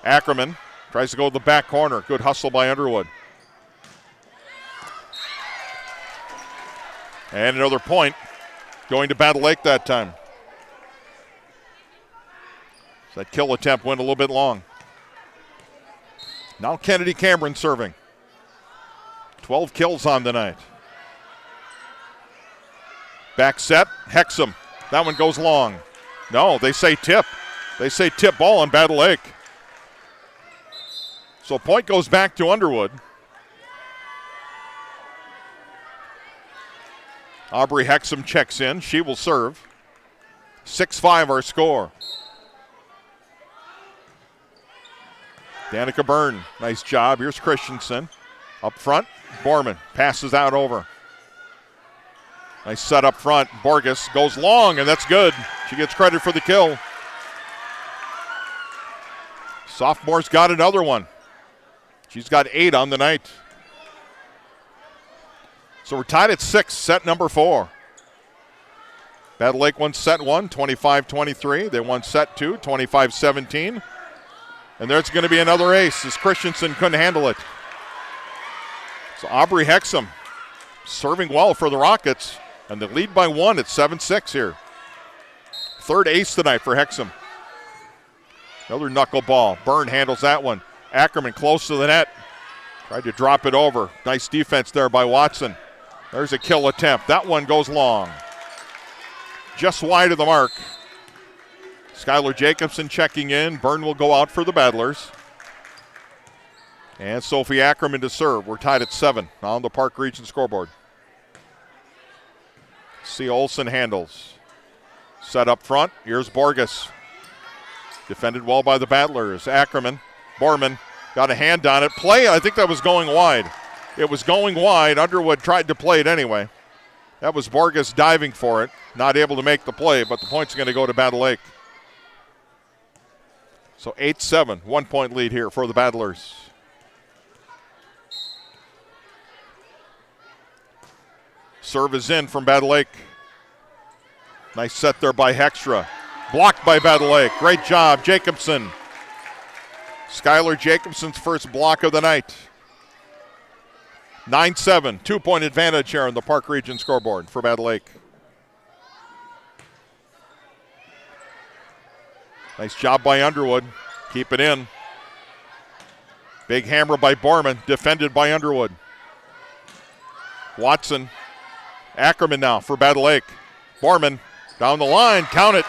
Ackerman tries to go to the back corner. Good hustle by Underwood. And another point going to Battle Lake that time. So that kill attempt went a little bit long. Now Kennedy Cameron serving. 12 kills on the night. Back set, Hexum. That one goes long. No, they say tip. They say tip ball on Battle Lake. So point goes back to Underwood. Aubrey Hexum checks in. She will serve. 6-5 our score. Danica Byrne, nice job. Here's Christensen. Up front, Borman passes out over. Nice set up front. Borges goes long, and that's good. She gets credit for the kill. Sophomore's got another one. She's got 8 on the night. So we're tied at 6, set number 4. Battle Lake won set 1, 25-23. They won set 2, 25-17. And there's going to be another ace as Christensen couldn't handle it. So Aubrey Hexum serving well for the Rockets, and they lead by 1 at 7-6 here. Third ace tonight for Hexham. Another knuckleball. Byrne handles that one. Ackerman close to the net. Tried to drop it over. Nice defense there by Watson. There's a kill attempt. That one goes long. Just wide of the mark. Skylar Jacobson checking in. Byrne will go out for the Battlers. And Sophie Ackerman to serve. We're tied at 7 on the Park Region scoreboard. C. Olsen handles. Set up front. Here's Borges. Defended well by the Battlers. Ackerman. Borman got a hand on it. Play, I think that was going wide. It was going wide. Underwood tried to play it anyway. That was Borges diving for it. Not able to make the play, but the point's going to go to Battle Lake. So 8-7, 1 point lead here for the Battlers. Serve is in from Battle Lake. Nice set there by Hextra. Blocked by Battle Lake. Great job, Jacobson. Skylar Jacobson's first block of the night. 9-7, 2 point advantage here on the Park Region scoreboard for Battle Lake. Nice job by Underwood. Keep it in. Big hammer by Borman, defended by Underwood. Watson. Ackerman now for Battle Lake. Borman down the line, count it.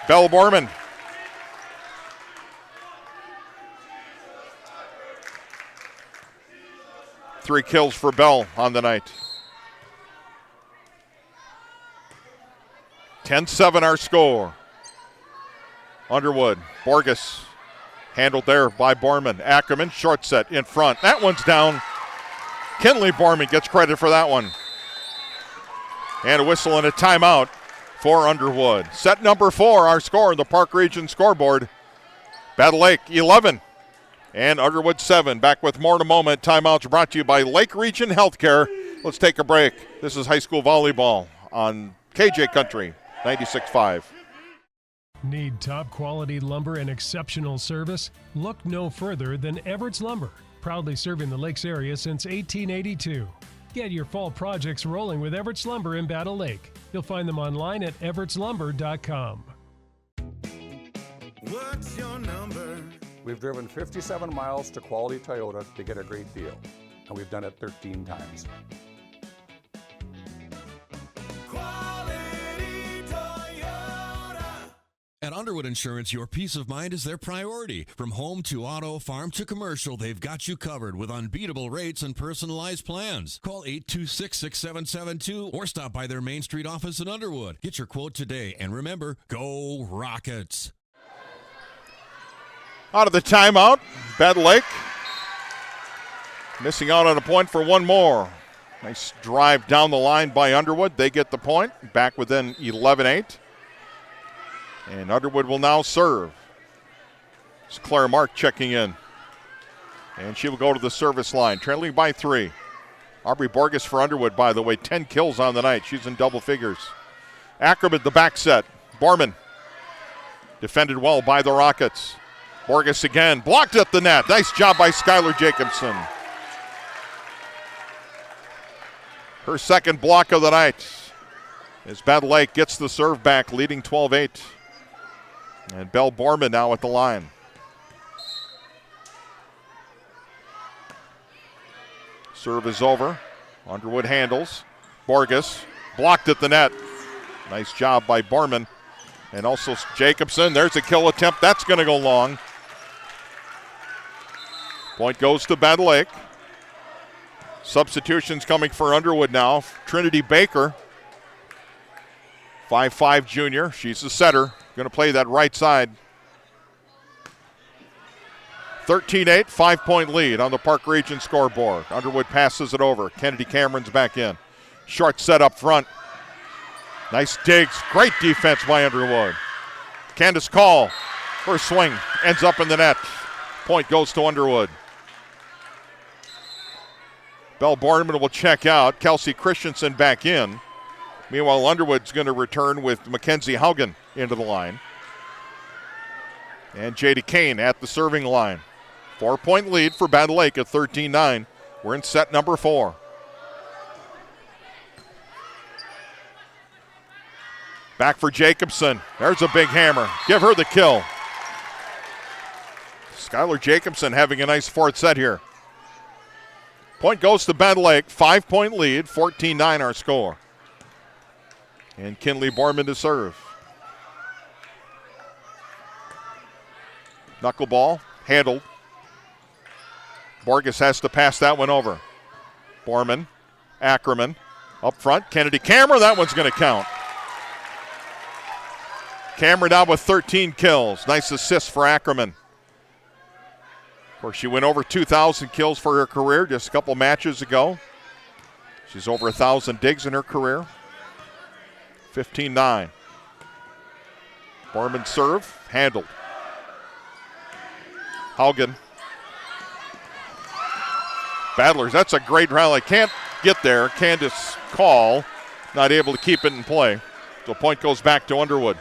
Bell Borman. Three kills for Bell on the night. 10-7 our score. Underwood, Borges, handled there by Borman. Ackerman, short set in front. That one's down. Kinley Borman gets credit for that one. And a whistle and a timeout for Underwood. Set number 4, our score in the Park Region scoreboard. Battle Lake 11 and Underwood 7. Back with more in a moment. Timeouts brought to you by Lake Region Healthcare. Let's take a break. This is high school volleyball on KJ Country 96.5. Need top quality lumber and exceptional service? Look no further than Everett's Lumber, proudly serving the Lakes area since 1882. Get your fall projects rolling with Everett's Lumber in Battle Lake. You'll find them online at everettslumber.com. What's your number? We've driven 57 miles to Quality Toyota to get a great deal, and we've done it 13 times. At Underwood Insurance, your peace of mind is their priority. From home to auto, farm to commercial, they've got you covered with unbeatable rates and personalized plans. Call 826-6772 or stop by their Main Street office in Underwood. Get your quote today, and remember, go Rockets. Out of the timeout, Battle Lake missing out on a point for one more. Nice drive down the line by Underwood. They get the point, back within 11-8. And Underwood will now serve. It's Claire Mark checking in. And she will go to the service line, trailing by 3. Aubrey Borges for Underwood, by the way, 10 kills on the night. She's in double figures. Ackerman, the back set. Borman, defended well by the Rockets. Borges again, blocked at the net. Nice job by Skylar Jacobson. Her second block of the night. As Battle Lake gets the serve back, leading 12-8. And Belle Borman now at the line. Serve is over. Underwood handles. Borges blocked at the net. Nice job by Borman. And also Jacobson. There's a kill attempt. That's going to go long. Point goes to Battle Lake. Substitutions coming for Underwood now. Trinity Baker, 5'5" junior. She's the setter. Going to play that right side. 13-8, 5-point lead on the Park Region scoreboard. Underwood passes it over. Kennedy Cameron's back in. Short set up front. Nice digs. Great defense by Underwood. Candace Call. First swing ends up in the net. Point goes to Underwood. Belle Borman will check out. Kelsey Christensen back in. Meanwhile, Underwood's going to return with Mackenzie Haugen into the line. And J.D. Kane at the serving line. 4-point lead for Battle Lake at 13-9. We're in set number 4. Back for Jacobson. There's a big hammer. Give her the kill. Skylar Jacobson having a nice fourth set here. Point goes to Battle Lake. 5-point lead. 14-9 our score. And Kinley Borman to serve. Knuckleball handled. Borges has to pass that one over. Borman, Ackerman, up front. Kennedy Cameron, that one's going to count. Cameron now with 13 kills. Nice assist for Ackerman. Of course, she went over 2,000 kills for her career just a couple matches ago. She's over 1,000 digs in her career. 15-9. Borman serve, handled. Haugen. Battlers, that's a great rally. Can't get there. Candace Call not able to keep it in play. So point goes back to Underwood.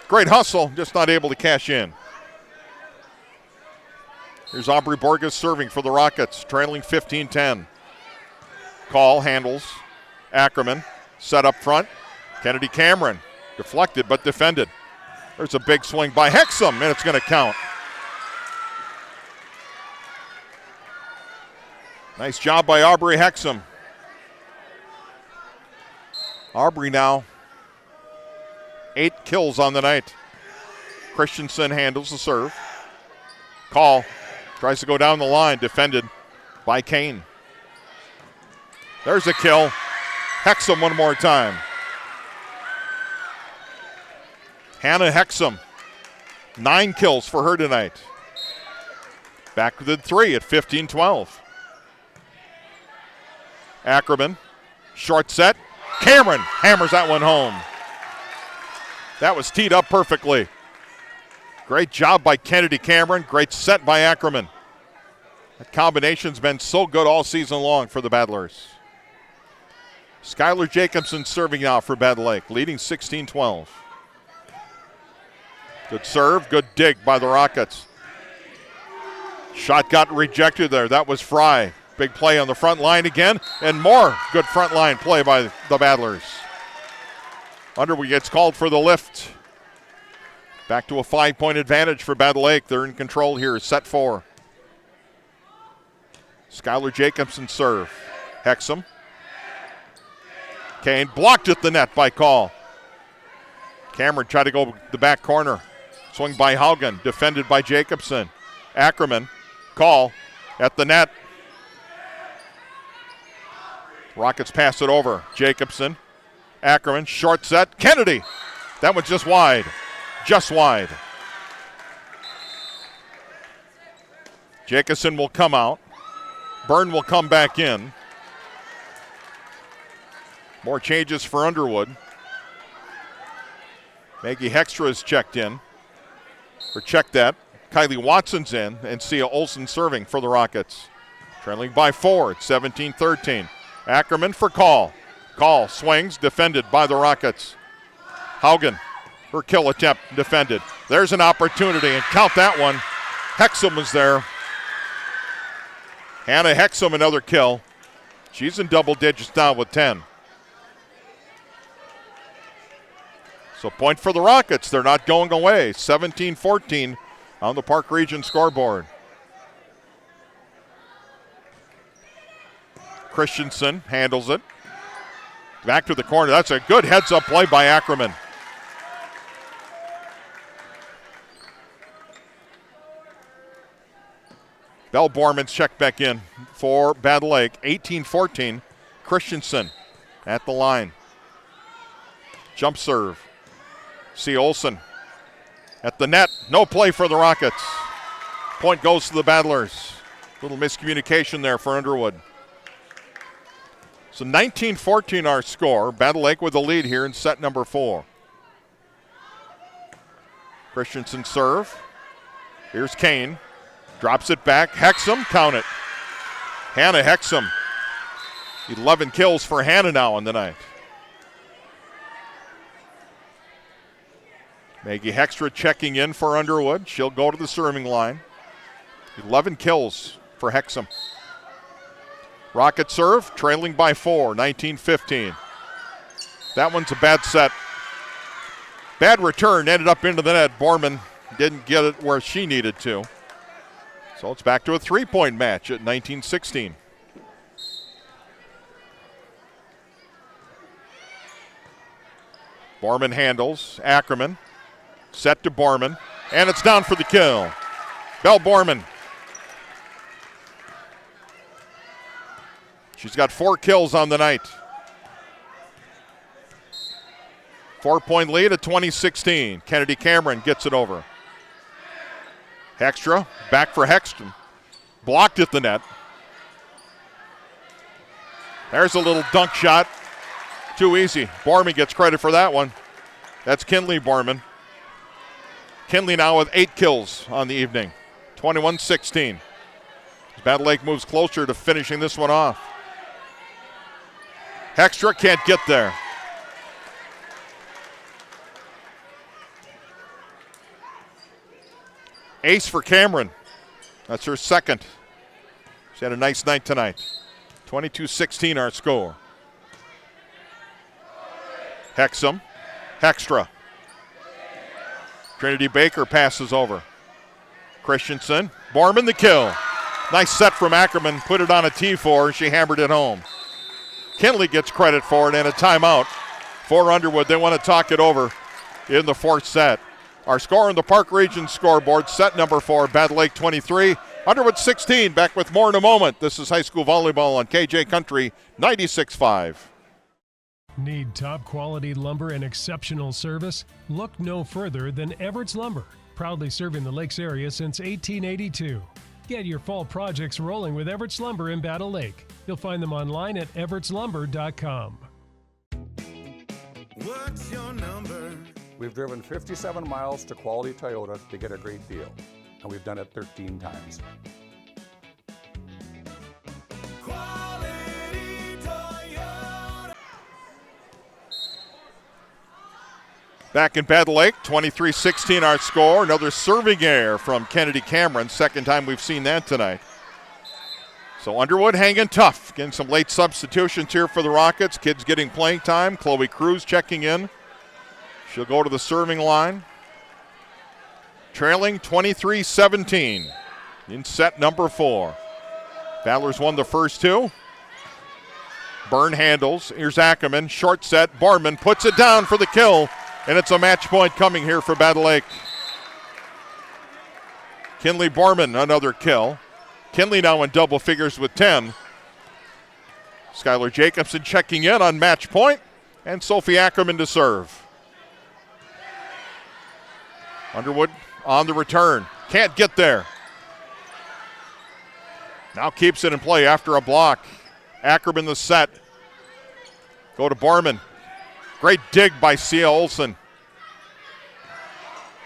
Great hustle, just not able to cash in. Here's Aubrey Borges serving for the Rockets, trailing 15-10. Call handles. Ackerman set up front. Kennedy Cameron deflected but defended. There's a big swing by Hexum, and it's going to count. Nice job by Aubrey Hexum. Aubrey now 8 kills on the night. Christensen handles the serve. Call tries to go down the line, defended by Kane. There's a kill. Hexum one more time. Hannah Hexum, 9 kills for her tonight. Back to the 3 at 15-12. Ackerman, short set. Cameron hammers that one home. That was teed up perfectly. Great job by Kennedy Cameron. Great set by Ackerman. That combination's been so good all season long for the Battlers. Skylar Jacobson serving now for Battle Lake, leading 16-12. Good serve, good dig by the Rockets. Shot got rejected there. That was Fry. Big play on the front line again, and more good front line play by the Battlers. Underwood gets called for the lift. Back to a 5-point advantage for Battle Lake. They're in control here. Set 4. Skylar Jacobson serve. Hexum. Kane blocked at the net by Call. Cameron tried to go the back corner. Swing by Haugen. Defended by Jacobson. Ackerman. Call at the net. Rockets pass it over. Jacobson. Ackerman. Short set. Kennedy. That one's just wide. Just wide. Jacobson will come out. Byrne will come back in. More changes for Underwood. Maggie Hextra is checked in. Or checked that. Kylie Watson's in, and Sia Olsen serving for the Rockets. Trailing by 4 at 17-13. Ackerman for Call. Call swings, defended by the Rockets. Haugen, her kill attempt, defended. There's an opportunity, and count that one. Hexum was there. Hannah Hexum, another kill. She's in double digits now with 10. So point for the Rockets. They're not going away. 17-14 on the Park Region scoreboard. Christensen handles it. Back to the corner. That's a good heads-up play by Ackerman. Belle Borman's checked back in for Battle Lake. 18-14. Christensen at the line. Jump serve. C. Olsen at the net. No play for the Rockets. Point goes to the Battlers. Little miscommunication there for Underwood. So 19-14 our score. Battle Lake with the lead here in set number 4. Christensen serve. Here's Kane. Drops it back. Hexum, count it. Hannah Hexum. 11 kills for Hannah now on the night. Maggie Hextra checking in for Underwood. She'll go to the serving line. 11 kills for Hexum. Rocket serve, trailing by 4, 19-15. That one's a bad set. Bad return, ended up into the net. Borman didn't get it where she needed to. So it's back to a 3-point match at 19-16. Borman handles. Ackerman. Set to Borman. And it's down for the kill. Belle Borman. She's got 4 kills on the night. 4-point lead at 20-16. Kennedy Cameron gets it over. Hextra, back for Hexton. Blocked at the net. There's a little dunk shot. Too easy. Borman gets credit for that one. That's Kinley Borman. Kinley now with 8 kills on the evening. 21-16. Battle Lake moves closer to finishing this one off. Hextra can't get there. Ace for Cameron. That's her second. She had a nice night tonight. 22-16 our score. Hexum. Hextra. Trinity Baker passes over. Christensen. Borman the kill. Nice set from Ackerman. Put it on a T4. She hammered it home. Kinley gets credit for it and a timeout for Underwood. They want to talk it over in the fourth set. Our score on the Park Region scoreboard, set number 4, Battle Lake 23, Underwood 16. Back with more in a moment. This is high school volleyball on KJ Country 96.5. Need top quality lumber and exceptional service? Look no further than Everett's Lumber, proudly serving the Lakes area since 1882. Get your fall projects rolling with Everett's Lumber in Battle Lake. You'll find them online at everettslumber.com. What's your number? We've driven 57 miles to Quality Toyota to get a great deal, and we've done it 13 times. Quality Toyota. Back in Battle Lake, 23-16 our score. Another serving error from Kennedy Cameron. Second time we've seen that tonight. So Underwood hanging tough. Getting some late substitutions here for the Rockets. Kids getting playing time. Chloe Cruz checking in. She'll go to the serving line. Trailing 23-17 in set number 4. Battlers won the first 2. Byrne handles. Here's Ackerman. Short set. Borman puts it down for the kill. And it's a match point coming here for Battle Lake. Kinley Borman, another kill. Kinley now in double figures with 10. Skylar Jacobson checking in on match point. And Sophie Ackerman to serve. Underwood on the return. Can't get there. Now keeps it in play after a block. Ackerman the set. Go to Borman. Great dig by Sia Olsen.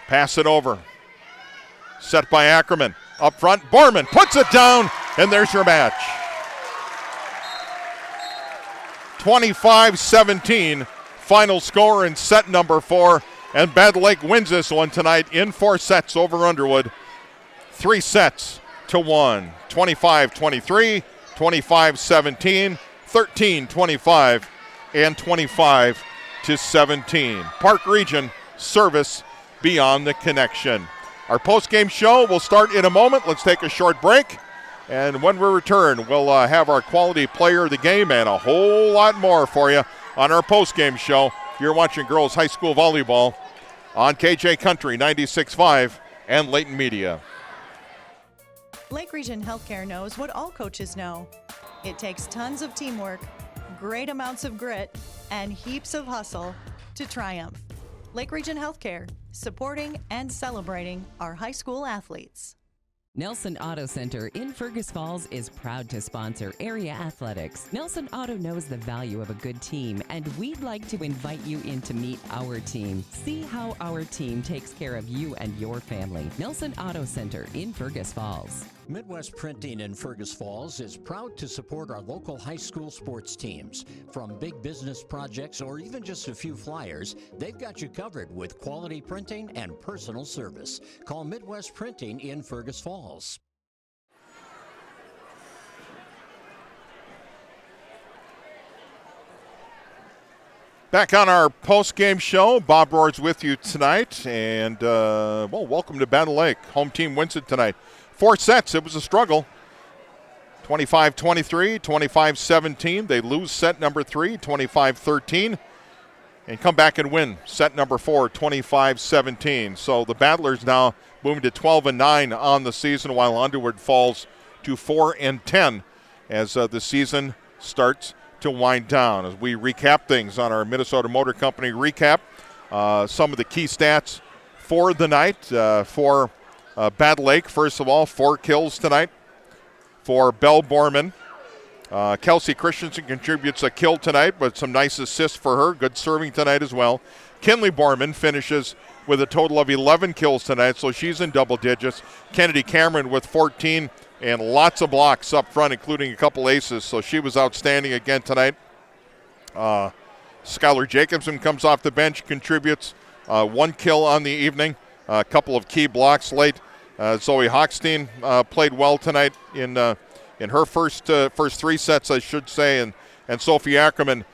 Pass it over. Set by Ackerman. Up front, Borman puts it down, and there's your match. 25-17, final score in set number 4. And Battle Lake wins this one tonight in 4 sets over Underwood. 3 sets to 1. 25-23, 25-17, 13-25, and 25-17. Park Region service beyond the connection. Our post-game show will start in a moment. Let's take a short break. And when we return, we'll have our quality player of the game and a whole lot more for you on our post-game show. You're watching girls high school volleyball on KJ Country 96.5 and Layton Media. Lake Region Healthcare knows what all coaches know. It takes tons of teamwork, great amounts of grit, and heaps of hustle to triumph. Lake Region Healthcare, supporting and celebrating our high school athletes. Nelson Auto Center in Fergus Falls is proud to sponsor area athletics. Nelson Auto knows the value of a good team, and we'd like to invite you in to meet our team. See how our team takes care of you and your family. Nelson Auto Center in Fergus Falls. Midwest Printing in Fergus Falls is proud to support our local high school sports teams. From big business projects or even just a few flyers, they've got you covered with quality printing and personal service. Call Midwest Printing in Fergus Falls. Back on our post-game show, Bob Rohr's with you tonight, and welcome to Battle Lake. Home team wins it tonight. 4 sets, it was a struggle. 25-23, 25-17. They lose set number 3, 25-13, and come back and win set number 4, 25-17. So the Battlers now moving to 12-9 on the season, while Underwood falls to 4-10 as the season starts to wind down. As we recap things on our Minnesota Motor Company recap, some of the key stats for the night for Battle Lake. First of all, 4 kills tonight for Belle Borman. Kelsey Christensen contributes a kill tonight, but some nice assists for her. Good serving tonight as well. Kinley Borman finishes with a total of 11 kills tonight, so she's in double digits. Kennedy Cameron with 14 and lots of blocks up front, including a couple aces, so she was outstanding again tonight. Skylar Jacobson comes off the bench, contributes 1 kill on the evening, a couple of key blocks late. Zoe Hochstein played well tonight in her first 3 sets, I should say, and Sophie Ackerman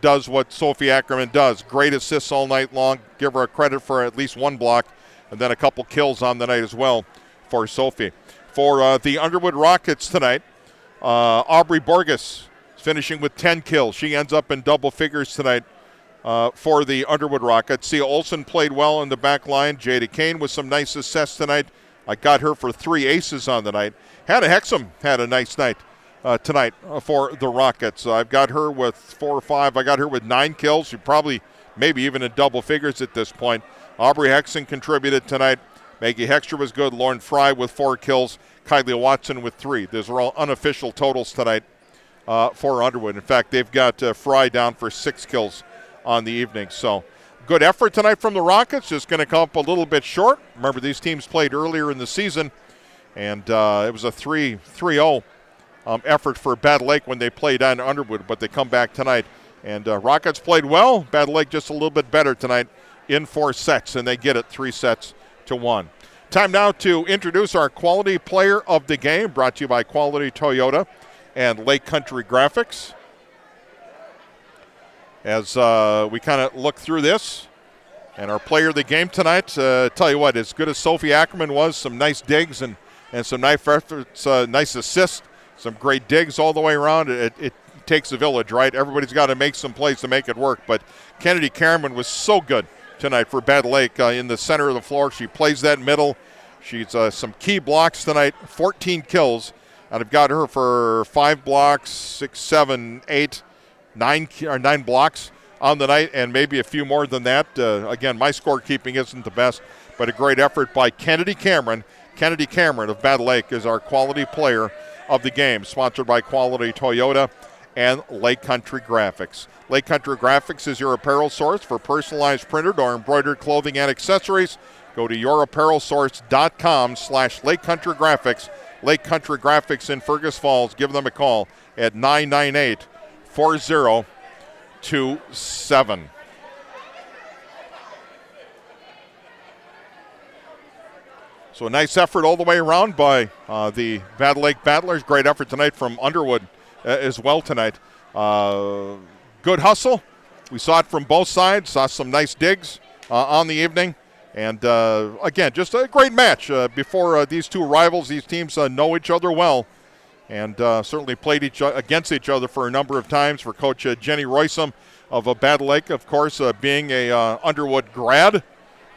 does what Sophie Ackerman does. Great assists all night long. Give her a credit for at least 1 block, and then a couple kills on the night as well for Sophie. For the Underwood Rockets tonight, Aubrey Borges finishing with 10 kills. She ends up in double figures tonight for the Underwood Rockets. Sia Olsen played well in the back line. Jada Kane with some nice assists tonight. I got her for 3 aces on the night. Hannah Hexum had a nice night tonight for the Rockets. I've got her with 4 or 5. I got her with 9 kills. She probably maybe even in double figures at this point. Aubrey Hexon contributed tonight. Maggie Hexter was good. Lauren Fry with 4 kills. Kylie Watson with 3. Those are all unofficial totals tonight for Underwood. In fact, they've got Fry down for 6 kills on the evening. So good effort tonight from the Rockets. Just going to come up a little bit short. Remember, these teams played earlier in the season, and it was a 3-0 effort for Battle Lake when they played on Underwood, but they come back tonight. And Rockets played well. Battle Lake just a little bit better tonight in 4 sets, and they get it 3-1. Time now to introduce our quality player of the game, brought to you by Quality Toyota and Lake Country Graphics. As we kind of look through this, and our player of the game tonight, tell you what, as good as Sophie Ackerman was, some nice digs and some nice efforts, nice assists, some great digs all the way around. It takes a village, right? Everybody's got to make some plays to make it work, but Kennedy Cameron was so good tonight for Battle Lake in the center of the floor. She plays that middle. She's some key blocks tonight, 14 kills, and I've got her for 5 blocks, 6, 7, 8, 9 blocks on the night, and maybe a few more than that. Again, my scorekeeping isn't the best, but a great effort by Kennedy Cameron. Kennedy Cameron of Battle Lake is our quality player of the game, sponsored by Quality Toyota and Lake Country Graphics. Lake Country Graphics is your apparel source for personalized printed or embroidered clothing and accessories. Go to yourapparelsource.com/Lake Country Graphics. Lake Country Graphics in Fergus Falls. Give them a call at 998-4027. So a nice effort all the way around by the Battle Lake Battlers. Great effort tonight from Underwood as well tonight. Good hustle. We saw it from both sides. Saw some nice digs on the evening. And, again, just a great match before these two rivals. These teams know each other well and certainly played against each other for a number of times. For Coach Jenny Roysum of Battle Lake, of course, being a Underwood grad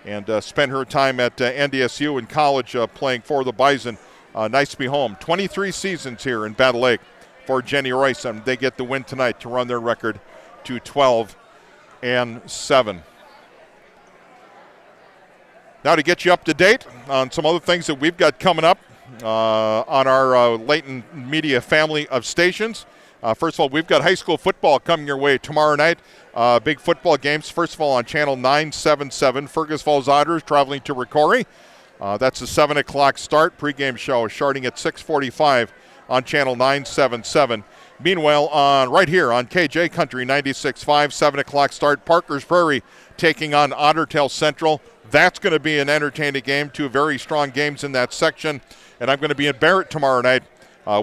and spent her time at NDSU in college playing for the Bison. Nice to be home. 23 seasons here in Battle Lake for Jenny Roysum. They get the win tonight to run their record to 12-7. Now to get you up to date on some other things that we've got coming up on our Layton Media family of stations. First of all, we've got high school football coming your way tomorrow night. Big football games. First of all, on Channel 977, Fergus Falls Otters traveling to Ricori. That's a 7 o'clock start. Pregame show starting at 6:45 on Channel 977. Meanwhile, right here on KJ Country 96.5, 7 o'clock start, Parker's Prairie taking on Ottertail Central. That's going to be an entertaining game. 2 very strong games in that section. And I'm going to be in Barrett tomorrow night,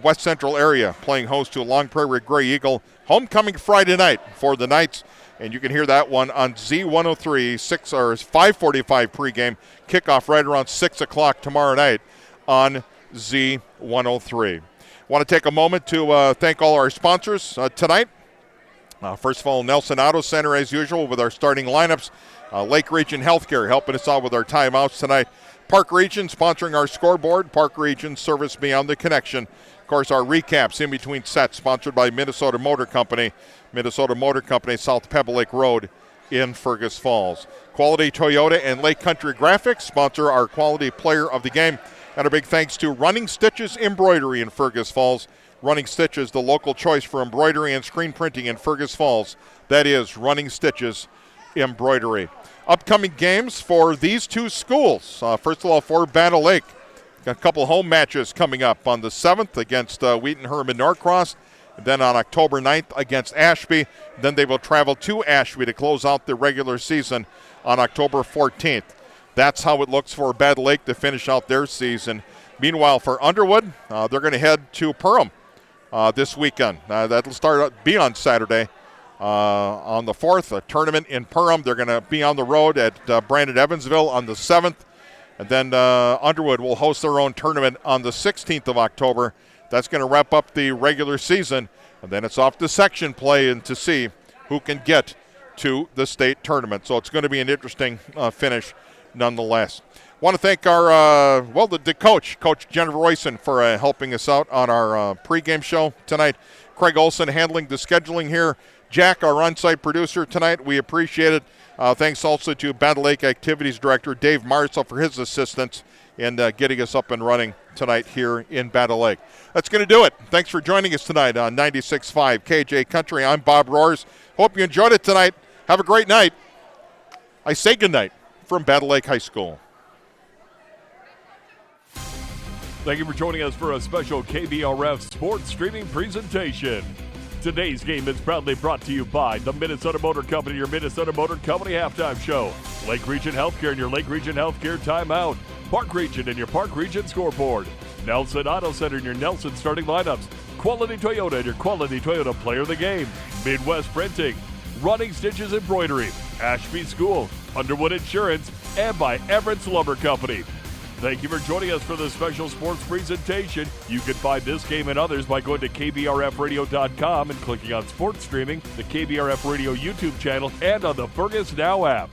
West Central area, playing host to Long Prairie Gray Eagle. Homecoming Friday night for the Knights. And you can hear that one on Z103, 5:45 pregame, kickoff right around 6 o'clock tomorrow night on Z103. Want to take a moment to thank all our sponsors tonight. First of all, Nelson Auto Center, as usual, with our starting lineups. Lake Region Healthcare helping us out with our timeouts tonight. Park Region sponsoring our scoreboard. Park Region, service beyond the connection. Of course, our recaps in between sets, sponsored by Minnesota Motor Company. Minnesota Motor Company, South Pebble Lake Road in Fergus Falls. Quality Toyota and Lake Country Graphics sponsor our Quality Player of the Game. And a big thanks to Running Stitches Embroidery in Fergus Falls. Running Stitches, the local choice for embroidery and screen printing in Fergus Falls. That is Running Stitches Embroidery. Upcoming games for these two schools. First of all, for Battle Lake, got a couple home matches coming up on the 7th against Wheaton Herman Norcross. And then on October 9th against Ashby. Then they will travel to Ashby to close out the regular season on October 14th. That's how it looks for Battle Lake to finish out their season. Meanwhile, for Underwood, they're going to head to Perham this weekend. That'll be on Saturday on the 4th, a tournament in Perham. They're going to be on the road at Brandon Evansville on the 7th. And then Underwood will host their own tournament on the 16th of October. That's going to wrap up the regular season. And then it's off to section play and to see who can get to the state tournament. So it's going to be an interesting finish nonetheless. Want to thank our, the coach, Coach Jennifer Royson, for helping us out on our pregame show tonight. Craig Olson handling the scheduling here. Jack, our on-site producer tonight, we appreciate it. Thanks also to Battle Lake Activities Director Dave Marcel for his assistance in getting us up and running tonight here in Battle Lake. That's going to do it. Thanks for joining us tonight on 96.5 KJ Country. I'm Bob Roars. Hope you enjoyed it tonight. Have a great night. I say good night from Battle Lake High School. Thank you for joining us for a special KBRF sports streaming presentation. Today's game is proudly brought to you by the Minnesota Motor Company, your Minnesota Motor Company halftime show. Lake Region Healthcare and your Lake Region Healthcare timeout. Park Region and your Park Region scoreboard. Nelson Auto Center and your Nelson starting lineups. Quality Toyota and your Quality Toyota player of the game. Midwest Printing. Running Stitches Embroidery. Ashby School. Underwood Insurance. And by Everett's Lumber Company. Thank you for joining us for this special sports presentation. You can find this game and others by going to KBRFradio.com and clicking on sports streaming, the KBRF Radio YouTube channel, and on the Fergus Now app.